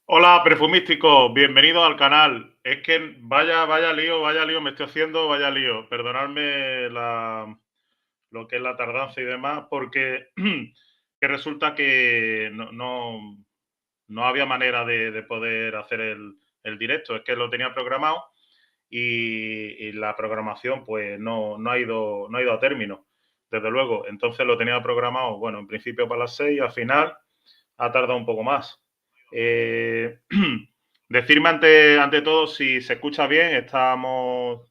Hola, perfumístico, bienvenido al canal. Es que vaya lío me estoy haciendo, vaya lío. Perdonadme lo que es la tardanza y demás, porque que resulta que no había manera de poder hacer el directo. Es que lo tenía programado y la programación pues no ha ido a término, desde luego. Entonces lo tenía programado, bueno, en principio para las 6, al final ha tardado un poco más. Eh, Decirme ante todo si se escucha bien, estamos,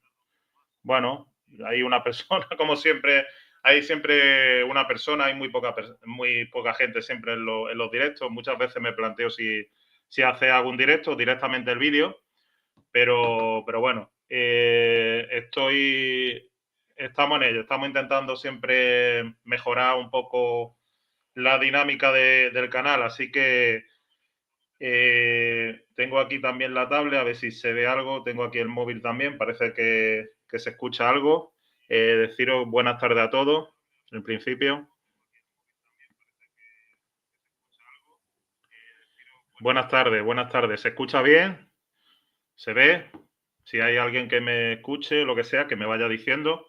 bueno, hay una persona, como siempre, hay siempre una persona, hay muy poca gente siempre en los directos. Muchas veces me planteo si hace algún directo, directamente el vídeo, pero bueno, estamos en ello, estamos intentando siempre mejorar un poco la dinámica del canal, así que tengo aquí también la tablet, a ver si se ve algo. Tengo aquí el móvil también, parece que se escucha algo. Deciros buenas tardes a todos, en principio. Buenas tardes, buenas tardes. ¿Se escucha bien? ¿Se ve? Si hay alguien que me escuche, lo que sea, que me vaya diciendo.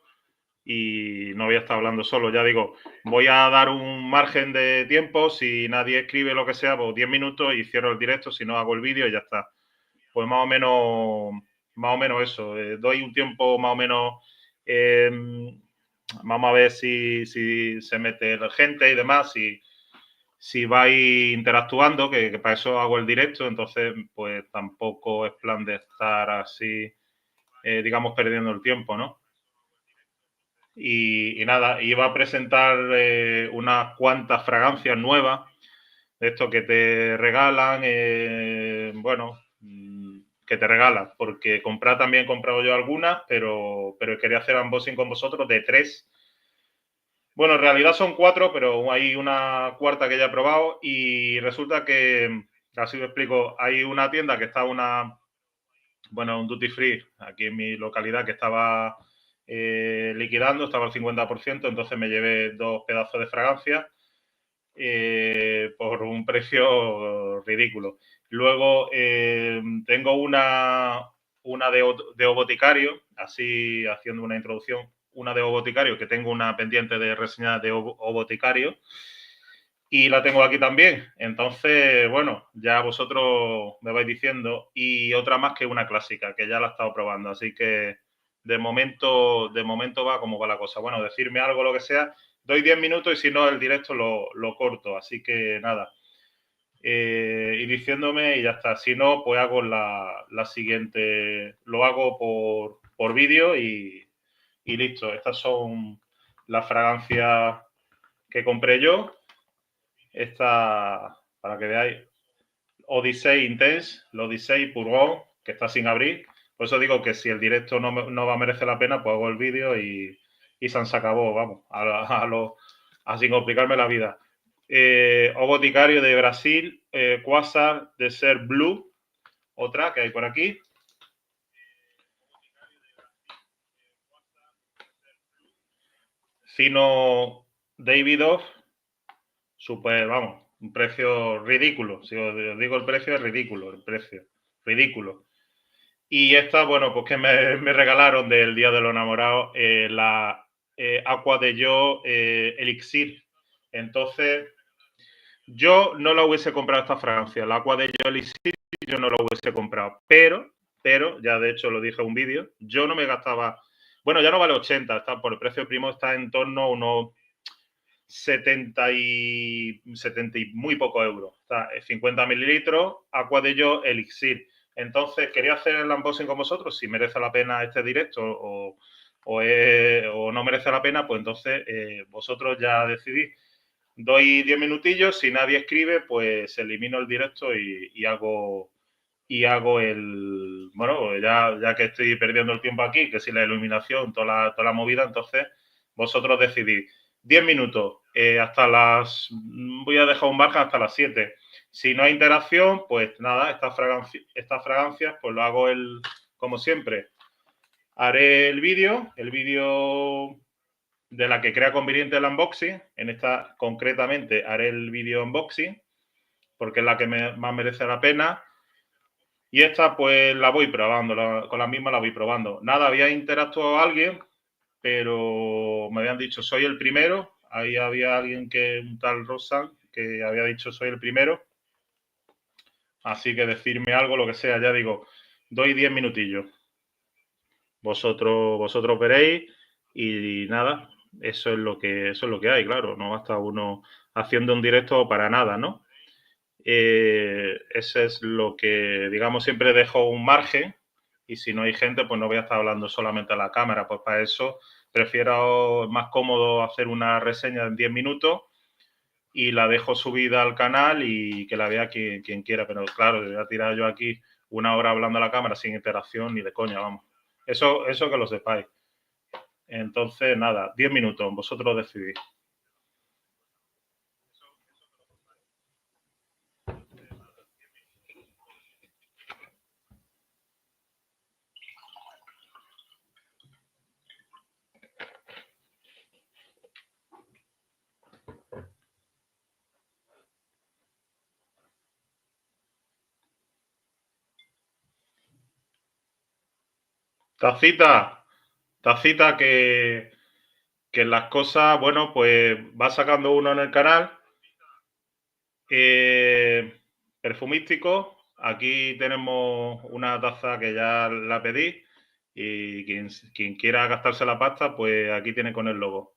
Y no voy a estar hablando solo, ya digo, voy a dar un margen de tiempo. Si nadie escribe lo que sea, pues 10 minutos y cierro el directo. Si no, hago el vídeo y ya está. Pues más o menos eso. Doy un tiempo más o menos. eh, Vamos a ver si se mete la gente y demás, si vais interactuando, que para eso hago el directo. Entonces pues tampoco es plan de estar así, digamos, perdiendo el tiempo, ¿no? Y nada, iba a presentar unas cuantas fragancias nuevas, de esto que te regalan, bueno, que te regalan, porque comprar también he comprado yo algunas, pero quería hacer unboxing con vosotros de tres. Bueno, en realidad son cuatro, pero hay una cuarta que ya he probado y resulta que, así lo explico, hay una tienda que está bueno, un duty free aquí en mi localidad que estaba liquidando, estaba al 50%, entonces me llevé dos pedazos de fragancia por un precio ridículo. Luego tengo una de O Boticario, así haciendo una introducción, una de O Boticario, que tengo una pendiente de reseña de O Boticario, y la tengo aquí también. Entonces, bueno, ya vosotros me vais diciendo. Y otra más que una clásica, que ya la he estado probando. Así que de momento va como va la cosa. Bueno, decirme algo, lo que sea. Doy 10 minutos y si no, el directo lo corto. Así que nada. Y diciéndome y ya está. Si no, pues hago la siguiente. Lo hago por vídeo y listo. Estas son las fragancias que compré yo. Esta, para que veáis, Odyssey Intense, el Odyssey Purgón, que está sin abrir. Por eso digo que si el directo no va a merecer la pena, pues hago el vídeo y se acabó, vamos, a sin complicarme la vida. O Boticario de Brasil, Quasar de Ser Blue, otra que hay por aquí. Fino Davidoff, super, vamos, un precio ridículo. Si os digo el precio, es ridículo, el precio, ridículo. Y esta, bueno, pues que me regalaron del Día de los Enamorados, la Aqua de Yo Elixir. Entonces, yo no la hubiese comprado esta fragancia, la Aqua de Yo Elixir, yo no la hubiese comprado. Pero, ya de hecho lo dije en un vídeo, yo no me gastaba, bueno, ya no vale 80, está, por el precio primo está en torno a unos 70 y muy pocos euros. Está 50 mililitros, Aqua de Yo Elixir. Entonces, quería hacer el unboxing con vosotros, si merece la pena este directo o no merece la pena, pues entonces vosotros ya decidís. Doy 10 minutillos, si nadie escribe, pues elimino el directo y hago el... Bueno, ya que estoy perdiendo el tiempo aquí, que si la iluminación, toda la movida, entonces vosotros decidís. 10 minutos, hasta las... Voy a dejar un margen hasta las 7. Si no hay interacción, pues nada, estas fragancias, pues lo hago como siempre. Haré el vídeo de la que crea conveniente el unboxing. En esta concretamente haré el vídeo unboxing, porque es la que más merece la pena. Y esta pues la voy probando, con la misma la voy probando. Nada, había interactuado alguien, pero me habían dicho soy el primero. Ahí había alguien un tal Rosan, que había dicho soy el primero. Así que decirme algo, lo que sea, ya digo, doy 10 minutillos. Vosotros veréis y nada, eso es lo que hay, claro. No va a estar uno haciendo un directo para nada, ¿no? Ese es lo que, digamos, siempre dejo un margen y si no hay gente, pues no voy a estar hablando solamente a la cámara. Pues para eso prefiero, más cómodo hacer una reseña en 10 minutos y la dejo subida al canal y que la vea quien quiera. Pero claro, voy a tirar yo aquí una hora hablando a la cámara sin interacción ni de coña, vamos. Eso que lo sepáis. Entonces, nada, 10 minutos, vosotros decidís. Tacita que las cosas, bueno, pues va sacando uno en el canal. Perfumístico. Aquí tenemos una taza que ya la pedí y quien quiera gastarse la pasta, pues aquí tiene con el logo.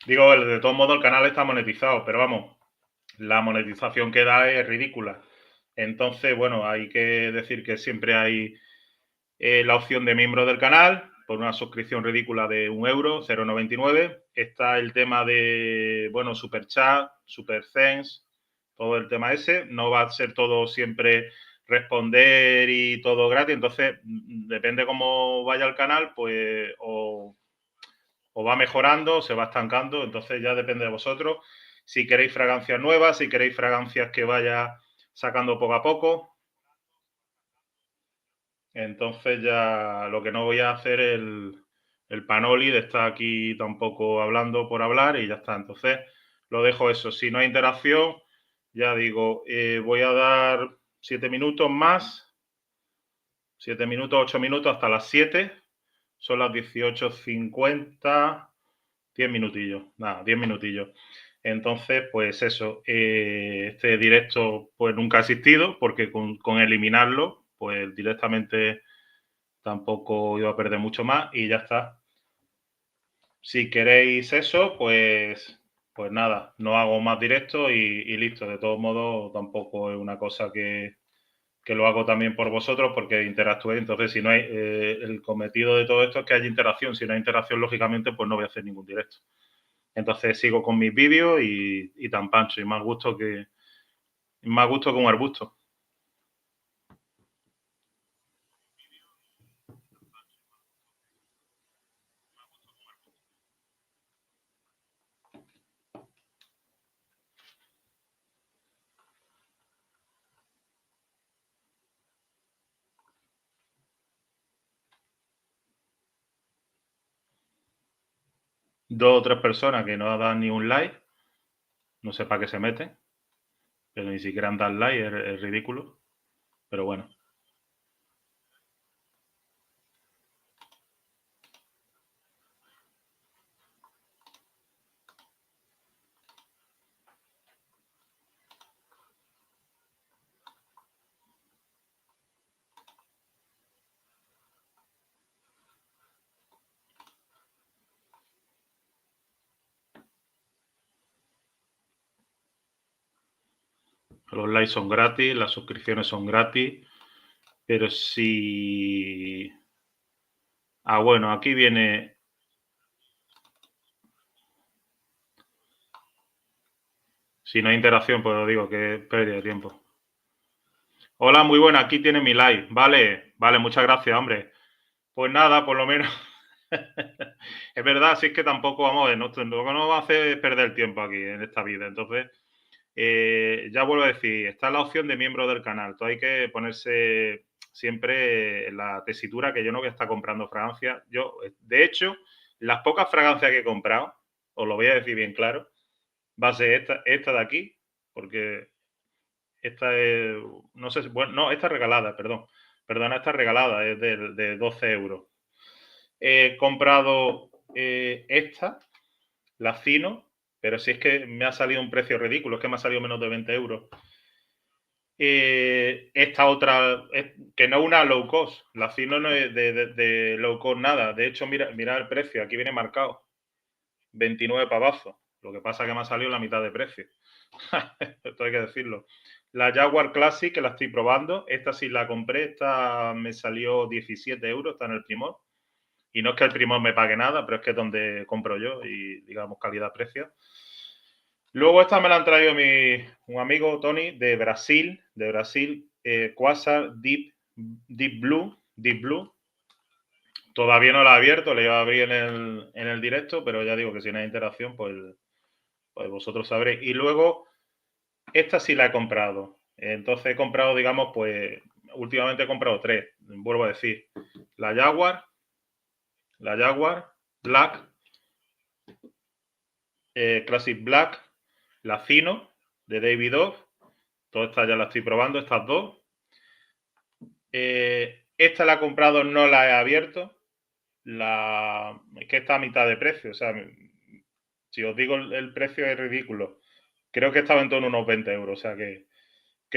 Digo, de todos modos el canal está monetizado, pero vamos, la monetización que da es ridícula. Entonces, bueno, hay que decir que siempre hay la opción de miembro del canal por una suscripción ridícula de 1 euro, 0,99. Está el tema de, bueno, super chat, super thanks, todo el tema ese. No va a ser todo siempre responder y todo gratis. Entonces, depende cómo vaya el canal, pues o va mejorando, o se va estancando. Entonces, ya depende de vosotros. Si queréis fragancias nuevas, si queréis fragancias que vaya sacando poco a poco. Entonces ya lo que no voy a hacer el panoli de estar aquí tampoco hablando por hablar y ya está. Entonces lo dejo eso. Si no hay interacción, ya digo, voy a dar 7 minutos más. 7 minutos, 8 minutos hasta las 7. Son las 18:50. 10 minutillos. Nada, 10 minutillos. Entonces, pues eso. Este directo pues nunca ha existido porque con eliminarlo, pues directamente tampoco iba a perder mucho más y ya está. Si queréis eso, pues nada, no hago más directos y listo. De todos modos, tampoco es una cosa que lo hago también por vosotros porque interactuéis. Entonces, si no hay, el cometido de todo esto es que haya interacción. Si no hay interacción, lógicamente, pues no voy a hacer ningún directo. Entonces sigo con mis vídeos y tan pancho, y más gusto que un arbusto. Dos o tres personas que no dan ni un like, no sé para qué se meten, pero ni siquiera han dado like, es ridículo. Pero bueno. Los likes son gratis, las suscripciones son gratis, pero si... Ah, bueno, aquí viene... Si no hay interacción, pues os digo que es pérdida de tiempo. Hola, muy buena, aquí tiene mi like. Vale, vale, muchas gracias, hombre. Pues nada, por lo menos... Es verdad, si es que tampoco, vamos a ver, lo que no va a hacer es perder tiempo aquí en esta vida. Entonces, ya vuelvo a decir, está la opción de miembro del canal. Todo hay que ponerse siempre en la tesitura que yo no voy a estar comprando fragancias. Yo, de hecho, las pocas fragancias que he comprado, os lo voy a decir bien claro, va a ser esta de aquí, porque esta es, no sé, bueno, no, esta es regalada, perdón. Perdona, esta es regalada, es de 12 euros. He comprado esta, la Fino, pero si es que me ha salido un precio ridículo, es que me ha salido menos de 20 euros. Esta otra, que no es una low cost, la Fino no es de low cost nada. De hecho, mira el precio, aquí viene marcado, 29 pavazos. Lo que pasa es que me ha salido la mitad de precio. Esto hay que decirlo. La Jaguar Classic, que la estoy probando, esta sí la compré, esta me salió 17 euros, está en el Primor. Y no es que el Primor me pague nada, pero es que es donde compro yo y, digamos, calidad-precio. Luego esta me la han traído un amigo, Tony, de Brasil, Quasar Deep Blue. Todavía no la he abierto, le iba a abrir en el directo, pero ya digo que si no hay interacción, pues vosotros sabréis. Y luego, esta sí la he comprado. Entonces he comprado, digamos, pues últimamente he comprado 3, vuelvo a decir. La Jaguar Black, Classic Black, la Fino de Davidoff. Todas estas ya las estoy probando, estas dos. Esta la he comprado, no la he abierto. Es que está a mitad de precio. O sea, si os digo el precio es ridículo. Creo que estaba en torno a unos 20 euros. O sea, que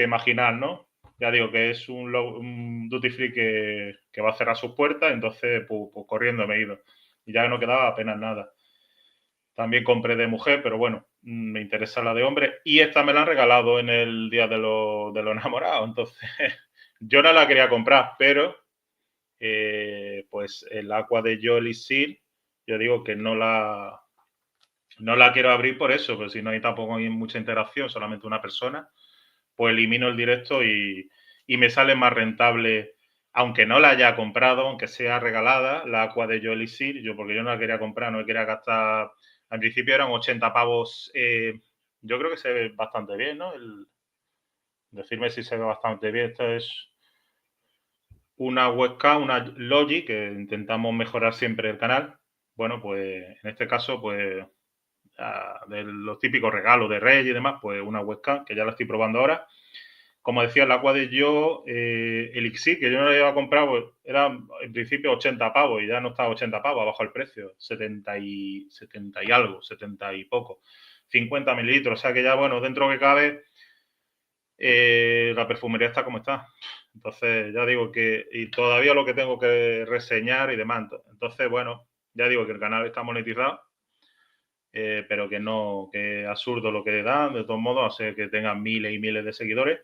imaginar, ¿no? Ya digo que es un duty free que va a cerrar sus puertas. Entonces, pues corriendo me he ido. Y ya no quedaba apenas nada. También compré de mujer, pero bueno, me interesa la de hombre. Y esta me la han regalado en el Día de los Enamorados. Entonces, yo no la quería comprar, pero pues el agua de Jolly Seal, yo digo que no la quiero abrir por eso, pero si no hay tampoco hay mucha interacción, solamente una persona, pues elimino el directo y me sale más rentable, aunque no la haya comprado, aunque sea regalada, la agua de Jolly Seal, porque yo no la quería comprar, no quería gastar. Al principio eran 80 pavos. Yo creo que se ve bastante bien, ¿no? Decirme si se ve bastante bien. Esto es una webcam, una Logi, que intentamos mejorar siempre el canal. Bueno, pues en este caso, pues de los típicos regalos de Reyes y demás, pues una webcam, que ya la estoy probando ahora. Como decía, el agua de yo, Elixir, que yo no lo iba a comprar, pues era en principio 80 pavos y ya no está 80 pavos, abajo el precio, 70 y algo, 70 y poco, 50 mililitros, o sea que ya, bueno, dentro que cabe, la perfumería está como está. Entonces, ya digo que, y todavía lo que tengo que reseñar y demás. Entonces, bueno, ya digo que el canal está monetizado, pero que no, que es absurdo lo que dan, de todos modos, hace que tengan miles y miles de seguidores.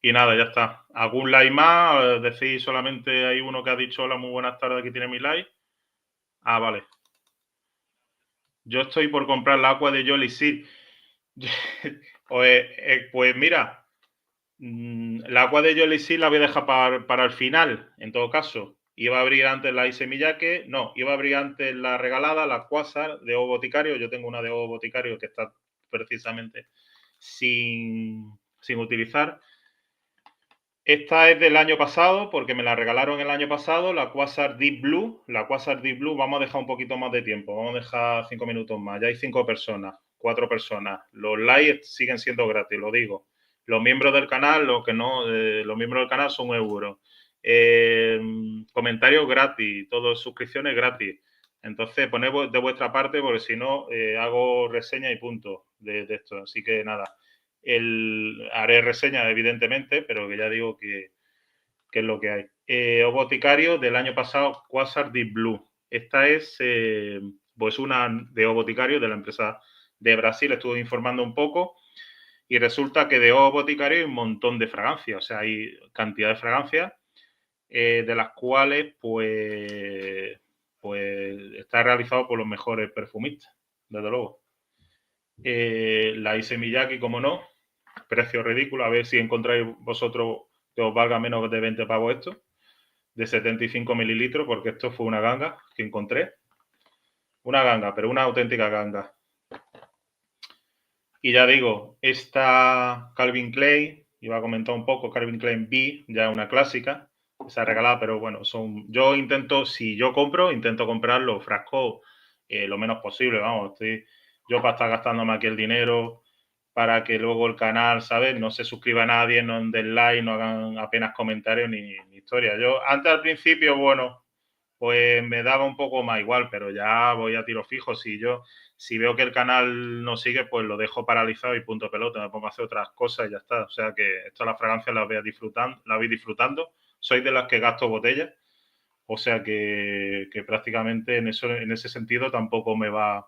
Y nada, ya está. ¿Algún like más? Decís solamente hay uno que ha dicho hola, muy buenas tardes, aquí tiene mi like. Ah, vale. Yo estoy por comprar la agua de Jolly Seed. Pues mira, la agua de Jolly Seed la voy a dejar para el final, en todo caso. Iba a abrir antes la Isemillake, no, iba a abrir antes la regalada, la Quasar de Ovo Boticario. Yo tengo una de Ovo Boticario que está precisamente sin utilizar. Esta es del año pasado, porque me la regalaron el año pasado, la Quasar Deep Blue. La Quasar Deep Blue, vamos a dejar un poquito más de tiempo, vamos a dejar 5 minutos más. Ya hay 5 personas, 4 personas. Los likes siguen siendo gratis, lo digo. Los miembros del canal, los que no, los miembros del canal son euros. Comentarios gratis, todas suscripciones gratis. Entonces, poned de vuestra parte, porque si no, hago reseña y punto de esto. Así que nada. Haré reseña, evidentemente, pero que ya digo que es lo que hay. O Boticario del año pasado, Quasar Deep Blue. Esta es pues una de O Boticario de la empresa de Brasil. Estuve informando un poco y resulta que de O Boticario hay un montón de fragancias. O sea, hay cantidad de fragancias de las cuales pues está realizado por los mejores perfumistas, desde luego. La Issey Miyake, como no, precio ridículo. A ver si encontráis vosotros que os valga menos de 20 pavos esto, de 75 mililitros, porque esto fue una ganga que encontré. Una ganga, pero una auténtica ganga. Y ya digo, esta Calvin Klein, iba a comentar un poco, Calvin Klein B, ya una clásica, esa regalada, pero bueno, yo intento, si yo compro, intento comprar los frascos lo menos posible, vamos, yo para estar gastándome aquí el dinero, para que luego el canal, ¿sabes? No se suscriba a nadie, no den like, no hagan apenas comentarios ni historia. Yo antes al principio, bueno, pues me daba un poco más igual, pero ya voy a tiro fijo. Si veo que el canal no sigue, pues lo dejo paralizado y punto pelota. Me pongo a hacer otras cosas y ya está. O sea que esto las fragancias las voy disfrutando. Soy de las que gasto botellas. O sea que prácticamente en ese sentido tampoco me va.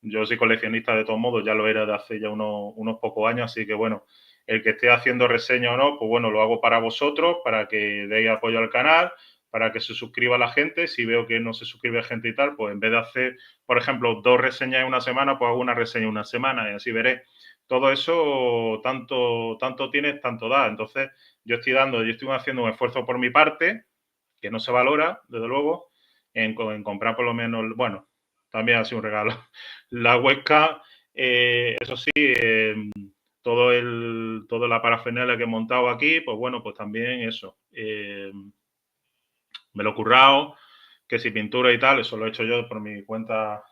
Yo soy coleccionista de todos modos, ya lo era de hace ya unos pocos años, así que bueno, el que esté haciendo reseña o no, pues bueno, lo hago para vosotros, para que deis apoyo al canal, para que se suscriba la gente. Si veo que no se suscribe gente y tal, pues en vez de hacer, por ejemplo, 2 reseñas en una semana, pues hago una reseña en una semana y así veré. Todo eso, tanto tienes, tanto da. Entonces, yo estoy haciendo un esfuerzo por mi parte, que no se valora, desde luego, en comprar por lo menos, bueno, también ha sido un regalo. La webcam, eso sí, toda la parafernalia que he montado aquí, pues bueno, pues también eso. Me lo he currado, que si pintura y tal, eso lo he hecho yo por mi cuenta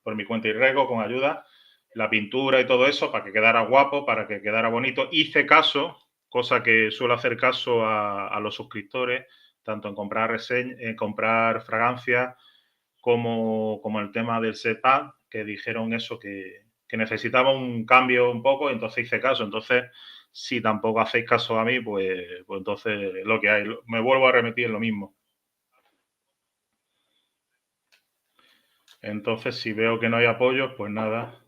y riesgo, con ayuda. La pintura y todo eso, para que quedara guapo, para que quedara bonito. Hice caso, cosa que suelo hacer caso a los suscriptores, tanto en comprar fragancias como el tema del setup, que dijeron eso, que necesitaba un cambio un poco, entonces hice caso. Entonces, si tampoco hacéis caso a mí, pues entonces lo que hay, me vuelvo a remitir en lo mismo. Entonces, si veo que no hay apoyo, pues nada.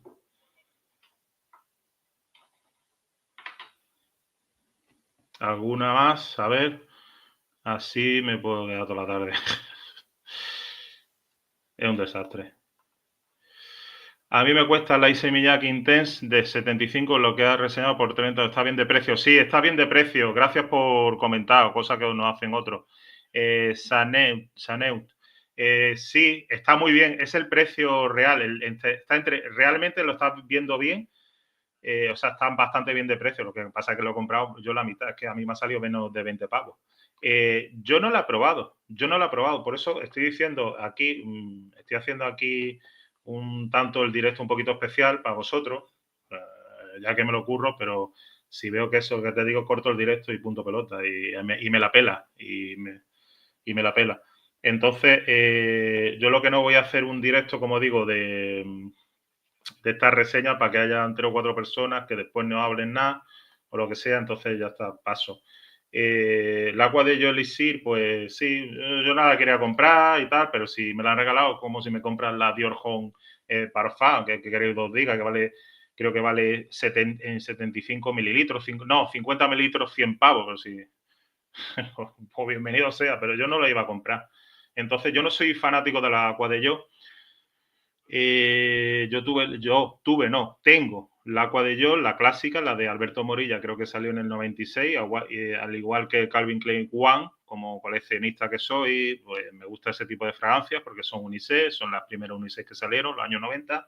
¿Alguna más? A ver, así me puedo quedar toda la tarde. Es un desastre. A mí me cuesta la Issey Miyake Intense de 75, lo que ha reseñado por 30. Está bien de precio. Sí, está bien de precio. Gracias por comentar, cosa que no hacen otros. Saneut. Sí, está muy bien. Es el precio real. Realmente lo estás viendo bien. O sea, están bastante bien de precio. Lo que pasa es que lo he comprado yo la mitad. Es que a mí me ha salido menos de 20 pavos. Yo no la he probado. Por eso estoy diciendo aquí, estoy haciendo aquí un tanto el directo un poquito especial para vosotros, ya que me lo ocurro, pero si veo que eso que te digo, corto el directo y punto pelota. Y me la pela. Y me la pela. Entonces, yo lo que no voy a hacer un directo, como digo, de estas reseñas para que haya 3 o 4 personas que después no hablen nada o lo que sea, entonces ya está, paso. El agua de Yolisir, pues sí, yo nada quería comprar y tal, pero si me la han regalado, como si me compran la Dior Homme Parfum, que queréis que os diga, que vale, creo que vale 75 mililitros, 50 mililitros, 100 pavos, pero sí, pues bienvenido sea, pero yo no la iba a comprar. Entonces, yo no soy fanático de la agua de Yo. Tengo la Aqua de Yo, la clásica, la de Alberto Morilla, creo que salió en el 96, al igual que Calvin Klein One, como coleccionista que soy, pues me gusta ese tipo de fragancias porque son unisex, son las primeras unisex que salieron, los años 90,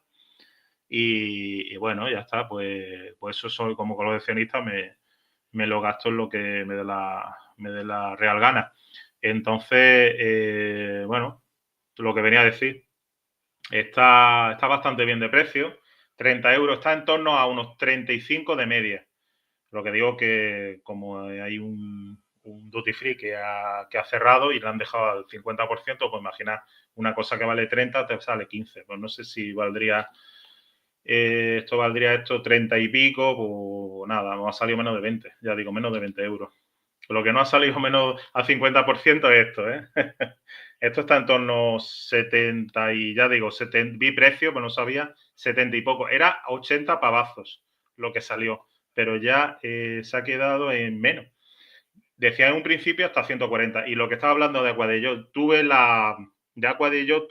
y bueno, ya está, pues eso soy como coleccionista, me lo gasto en lo que me dé la real gana. Entonces, bueno, lo que venía a decir. Está bastante bien de precio. 30 euros, está en torno a unos 35 de media. Lo que digo que como hay un duty free que ha cerrado y le han dejado al 50%, pues imagina una cosa que vale 30, te sale 15. Pues no sé si valdría esto 30 y pico, pues nada, no ha salido menos de 20, ya digo, menos de 20 euros. Lo que no ha salido menos al 50% es esto, ¿eh? Esto está en torno a 70 y ya digo, vi precio, pero no sabía, 70 y poco. Era 80 pavazos lo que salió, pero ya se ha quedado en menos. Decía en un principio hasta 140. Y lo que estaba hablando de Aquadello, tuve la Aquadello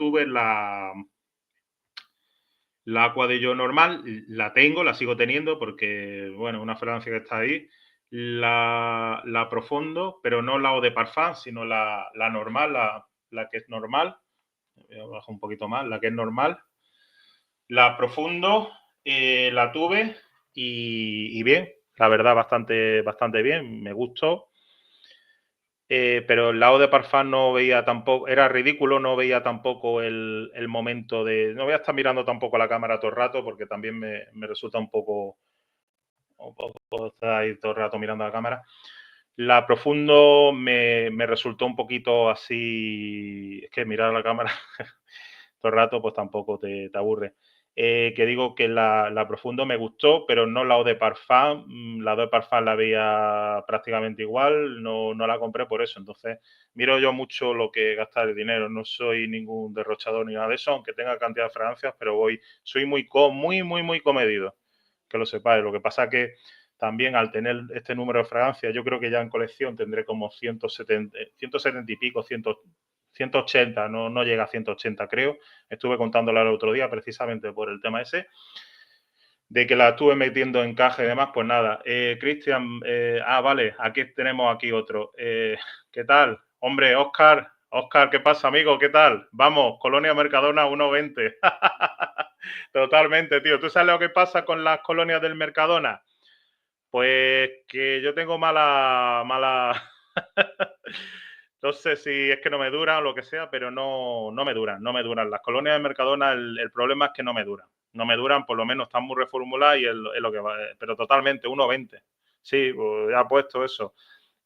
normal, la tengo, la sigo teniendo porque, bueno, una fragancia que está ahí. La Profondo, pero no la Eau de Parfum, sino la normal, la que es normal. Voy a bajar un poquito más, la que es normal. La Profundo la tuve y bien, la verdad, bastante bien, me gustó. Pero el lado de Parfum no veía tampoco, era ridículo, no veía tampoco el momento de. No voy a estar mirando tampoco la cámara todo el rato porque también me resulta un poco estar ahí todo el rato mirando la cámara. La Profundo me resultó un poquito así. Es que mirar la cámara todo el rato, pues tampoco te aburre. Que digo que la Profundo me gustó, pero no la Eau de Parfum. La Eau de Parfum la veía prácticamente igual, no la compré por eso. Entonces, miro yo mucho lo que gastar el dinero. No soy ningún derrochador ni nada de eso, aunque tenga cantidad de fragancias, pero soy muy comedido, que lo sepáis. Lo que pasa que también al tener este número de fragancias, yo creo que ya en colección tendré como 170 y pico, 180, no llega a 180 creo. Estuve contándolo el otro día precisamente por el tema ese, de que la estuve metiendo en caja y demás. Pues nada, Cristian, vale, aquí tenemos otro. ¿Qué tal? Hombre, Óscar, ¿qué pasa, amigo? ¿Qué tal? Vamos, Colonia Mercadona 1.20. Totalmente, tío. ¿Tú sabes lo que pasa con las colonias del Mercadona? Pues que yo tengo mala. No sé si es que no me duran o lo que sea, pero no me duran. Las colonias de Mercadona, el problema es que no me duran. No me duran, por lo menos están muy reformuladas y es lo que va. Pero totalmente, 1.20. Sí, pues ya he puesto eso.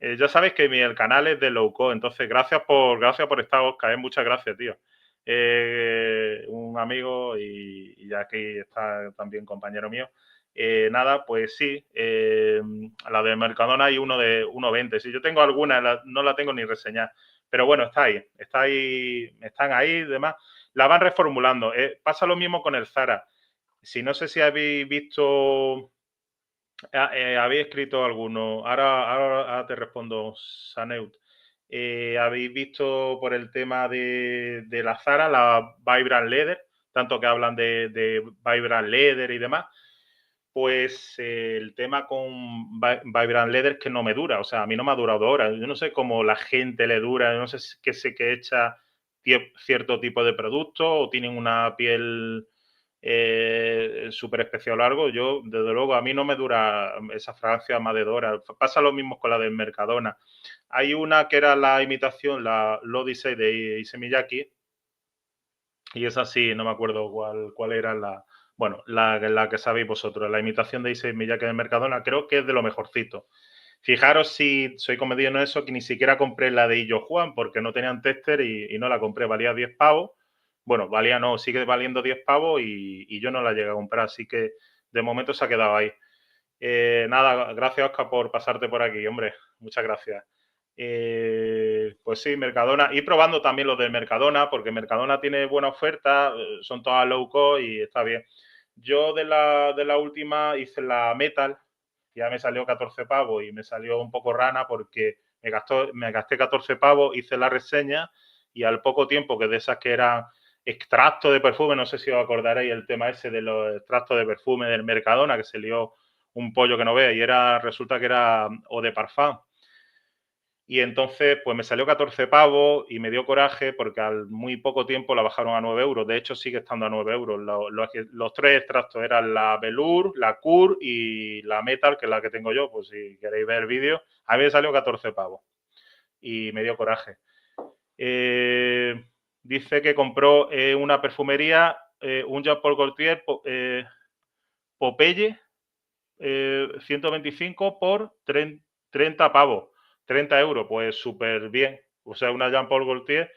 Ya sabéis que el canal es de low cost, entonces gracias por estar, Oscar, muchas gracias, tío. Un amigo y ya aquí está también compañero mío. Nada, pues sí, la de Mercadona hay uno de 1.20. Si yo tengo alguna, no la tengo ni reseñada. Pero bueno, está ahí, están ahí y demás. La van reformulando. Pasa lo mismo con el Zara. Si no sé si habéis visto, habéis escrito alguno. Ahora te respondo, Saneut. ¿Habéis visto por el tema de la Zara, la Vibrant Leather? Tanto que hablan de Vibrant Leather y demás. Pues el tema con Vibrant Leather es que no me dura, o sea, a mí no me ha durado 2 horas. Yo no sé cómo la gente le dura, no sé qué sé que echa cierto tipo de producto o tienen una piel súper especial o algo. Yo, desde luego, a mí no me dura esa fragancia más de 2 horas. Pasa lo mismo con la del Mercadona. Hay una que era la imitación, la L'Odyssey de Issey Miyake, y esa sí, no me acuerdo cuál era la que sabéis vosotros. La imitación de Issey Miyake de Mercadona creo que es de lo mejorcito. Fijaros si soy comedido en eso, que ni siquiera compré la de Illo Juan porque no tenían tester y no la compré. Valía 10 pavos. Bueno, sigue valiendo 10 pavos y yo no la llegué a comprar. Así que de momento se ha quedado ahí. Nada, gracias, Oscar, por pasarte por aquí, hombre. Muchas gracias. Pues sí, Mercadona. Y probando también los de Mercadona, porque Mercadona tiene buena oferta, son todas low cost y está bien. Yo de la última hice la Metal, ya me salió 14 pavos y me salió un poco rana porque me gasté 14 pavos, hice la reseña y al poco tiempo, que de esas que eran extractos de perfume, no sé si os acordaréis el tema ese de los extractos de perfume del Mercadona, que se lió un pollo que no veas y resulta que era Eau de Parfum. Y entonces, pues me salió 14 pavos y me dio coraje porque al muy poco tiempo la bajaron a 9 euros. De hecho, sigue estando a 9 euros. Los 3 extractos eran la Velour, la Cure y la Metal, que es la que tengo yo. Pues si queréis ver el vídeo, a mí me salió 14 pavos y me dio coraje. Dice que compró una perfumería, un Jean Paul Gaultier Popeye, 125 por 30 pavos. 30 euros, pues súper bien. O sea, una Jean Paul Gaultier.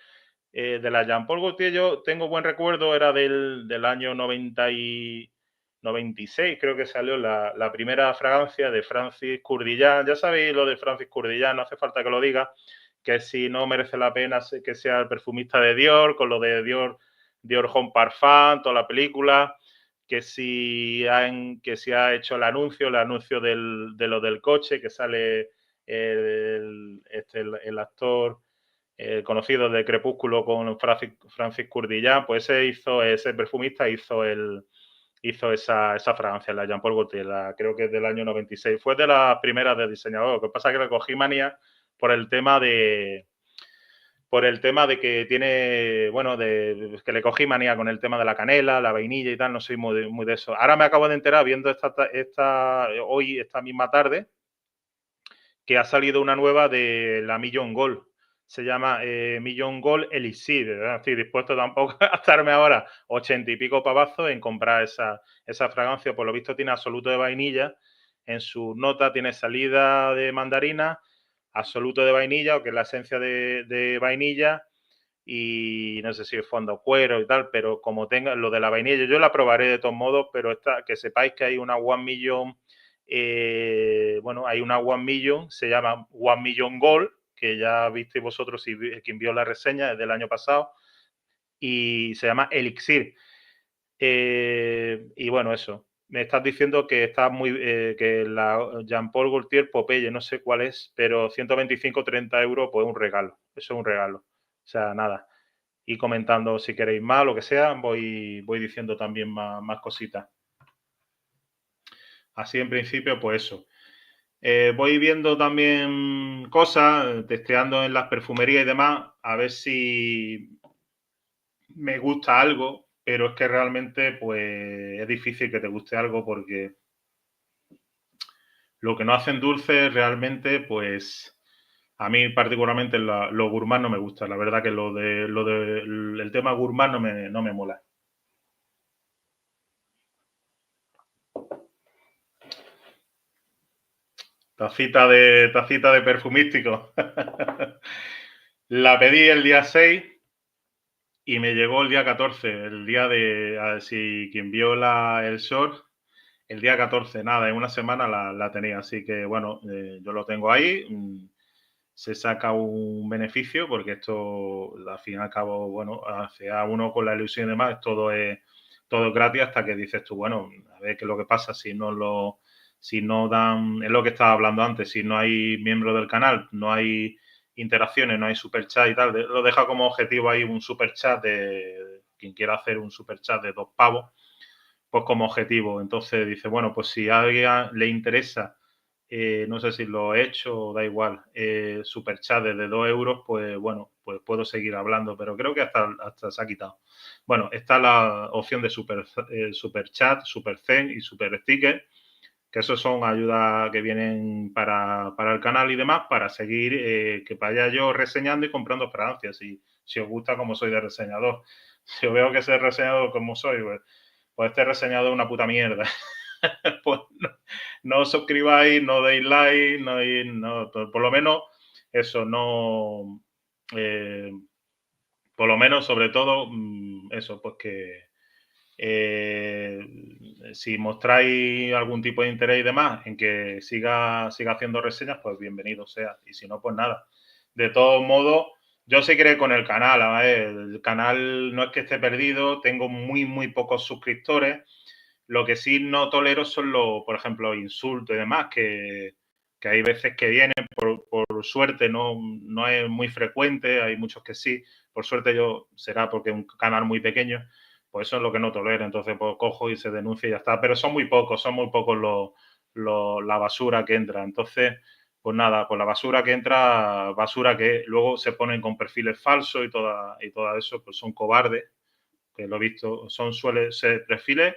De la Jean Paul Gaultier yo tengo buen recuerdo, era del año 96, creo que salió la primera fragancia de Francis Courtilland. Ya sabéis lo de Francis Courtilland, no hace falta que lo diga, que si no merece la pena que sea el perfumista de Dior, con lo de Dior Homme Parfum, toda la película, que si ha hecho el anuncio de lo del coche, que sale el actor conocido de Crepúsculo con Francis Courtilland, pues ese perfumista hizo esa fragancia, la Jean Paul Gaultier, creo que es del año 96. Fue de las primeras de diseñador. Lo que pasa es que le cogí manía por el tema de que tiene, bueno, que le cogí manía con el tema de la canela, la vainilla y tal, no soy muy de eso. Ahora me acabo de enterar, viendo esta misma tarde, que ha salido una nueva de la Million Gold. Se llama Million Gold Elixir. ¿Verdad? Estoy dispuesto tampoco a gastarme ahora 80 y pico pavazos en comprar esa fragancia. Por lo visto tiene absoluto de vainilla. En su nota tiene salida de mandarina, absoluto de vainilla, o que es la esencia de vainilla, y no sé si es fondo cuero y tal, pero como tenga lo de la vainilla, yo la probaré de todos modos, pero que sepáis que hay una One Million, bueno, hay una One Million, se llama One Million Gold, que ya visteis vosotros si quien vio la reseña, es del año pasado, y se llama Elixir. Y bueno, eso. Me estás diciendo que está que la Jean Paul Gaultier Popeye, no sé cuál es, pero 125, 30 euros, pues un regalo. Eso es un regalo. O sea, nada. Y comentando si queréis más, lo que sea, voy diciendo también más cositas. Así en principio, pues eso. Voy viendo también cosas, testeando en las perfumerías y demás, a ver si me gusta algo, pero es que realmente pues es difícil que te guste algo porque lo que no hacen dulces realmente, pues a mí particularmente lo gourmand no me gusta. La verdad que el tema gourmand no me mola. Tacita de perfumístico. La pedí el día 6 y me llegó el día 14, el día de, a ver si quien vio el short, el día 14, nada, en una semana la tenía, así que bueno, yo lo tengo ahí, se saca un beneficio porque esto, al fin y al cabo, bueno, hace a uno con la ilusión y demás, todo es gratis hasta que dices tú, bueno, a ver qué es lo que pasa si no dan, es lo que estaba hablando antes, si no hay miembros del canal, no hay interacciones, no hay super chat y tal, lo deja como objetivo ahí un super chat de quien quiera hacer un super chat de 2 pavos, pues como objetivo. Entonces dice, bueno, pues si a alguien le interesa, no sé si lo he hecho, da igual, super chat de 2 euros, pues bueno, pues puedo seguir hablando, pero creo que hasta se ha quitado. Bueno, está la opción de super chat, super zen y super sticker, que esos son ayudas que vienen para el canal y demás, para seguir, que vaya yo reseñando y comprando fragancias, si os gusta como soy de reseñador. Si os veo que soy reseñador como soy, pues este reseñador es una puta mierda. Pues no os suscribáis, no deis like, por lo menos eso, no, por lo menos sobre todo eso, pues que eh, si mostráis algún tipo de interés y demás en que siga haciendo reseñas, pues bienvenido sea. Y si no, pues nada. De todos modos, yo seguiré con el canal. A ver, el canal no es que esté perdido, tengo muy pocos suscriptores. Lo que sí no tolero son por ejemplo, insultos y demás, que hay veces que vienen, por suerte no es muy frecuente, hay muchos que sí. Por suerte será porque es un canal muy pequeño, pues eso es lo que no tolero. Entonces, pues cojo y se denuncia y ya está. Pero son muy pocos la basura que entra. Entonces, pues nada, pues la basura que entra, basura que luego se ponen con perfiles falsos y todo eso, pues son cobardes, que lo he visto, suelen ser perfiles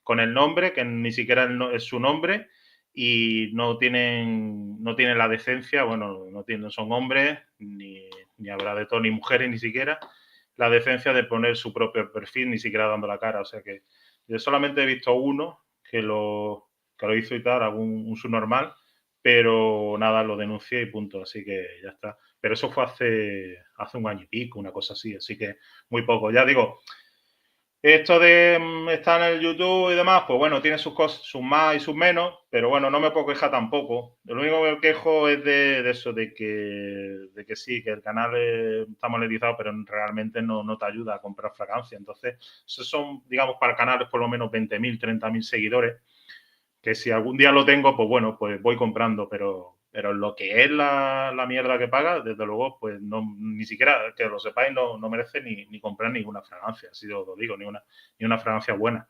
con el nombre, que ni siquiera es su nombre, y no tienen la decencia, bueno, no son hombres, ni habrá de todo, ni mujeres ni siquiera, la decencia de poner su propio perfil, ni siquiera dando la cara. O sea que yo solamente he visto uno que lo hizo y tal, un subnormal, pero nada, lo denuncié y punto, así que ya está. Pero eso fue hace un año y pico, una cosa así que muy poco. Ya digo, esto de estar en el YouTube y demás, pues bueno, tiene sus cosas, sus más y sus menos, pero bueno, no me puedo quejar tampoco. Lo único que me quejo es de eso, de que sí, que el canal está monetizado, pero realmente no te ayuda a comprar fragancia. Entonces, esos son, digamos, para canales por lo menos 20.000, 30.000 seguidores, que si algún día lo tengo, pues bueno, pues voy comprando, pero lo que es la mierda que paga, desde luego, pues no, ni siquiera, que lo sepáis, no merece ni comprar ninguna fragancia, así os lo digo, ni una fragancia buena.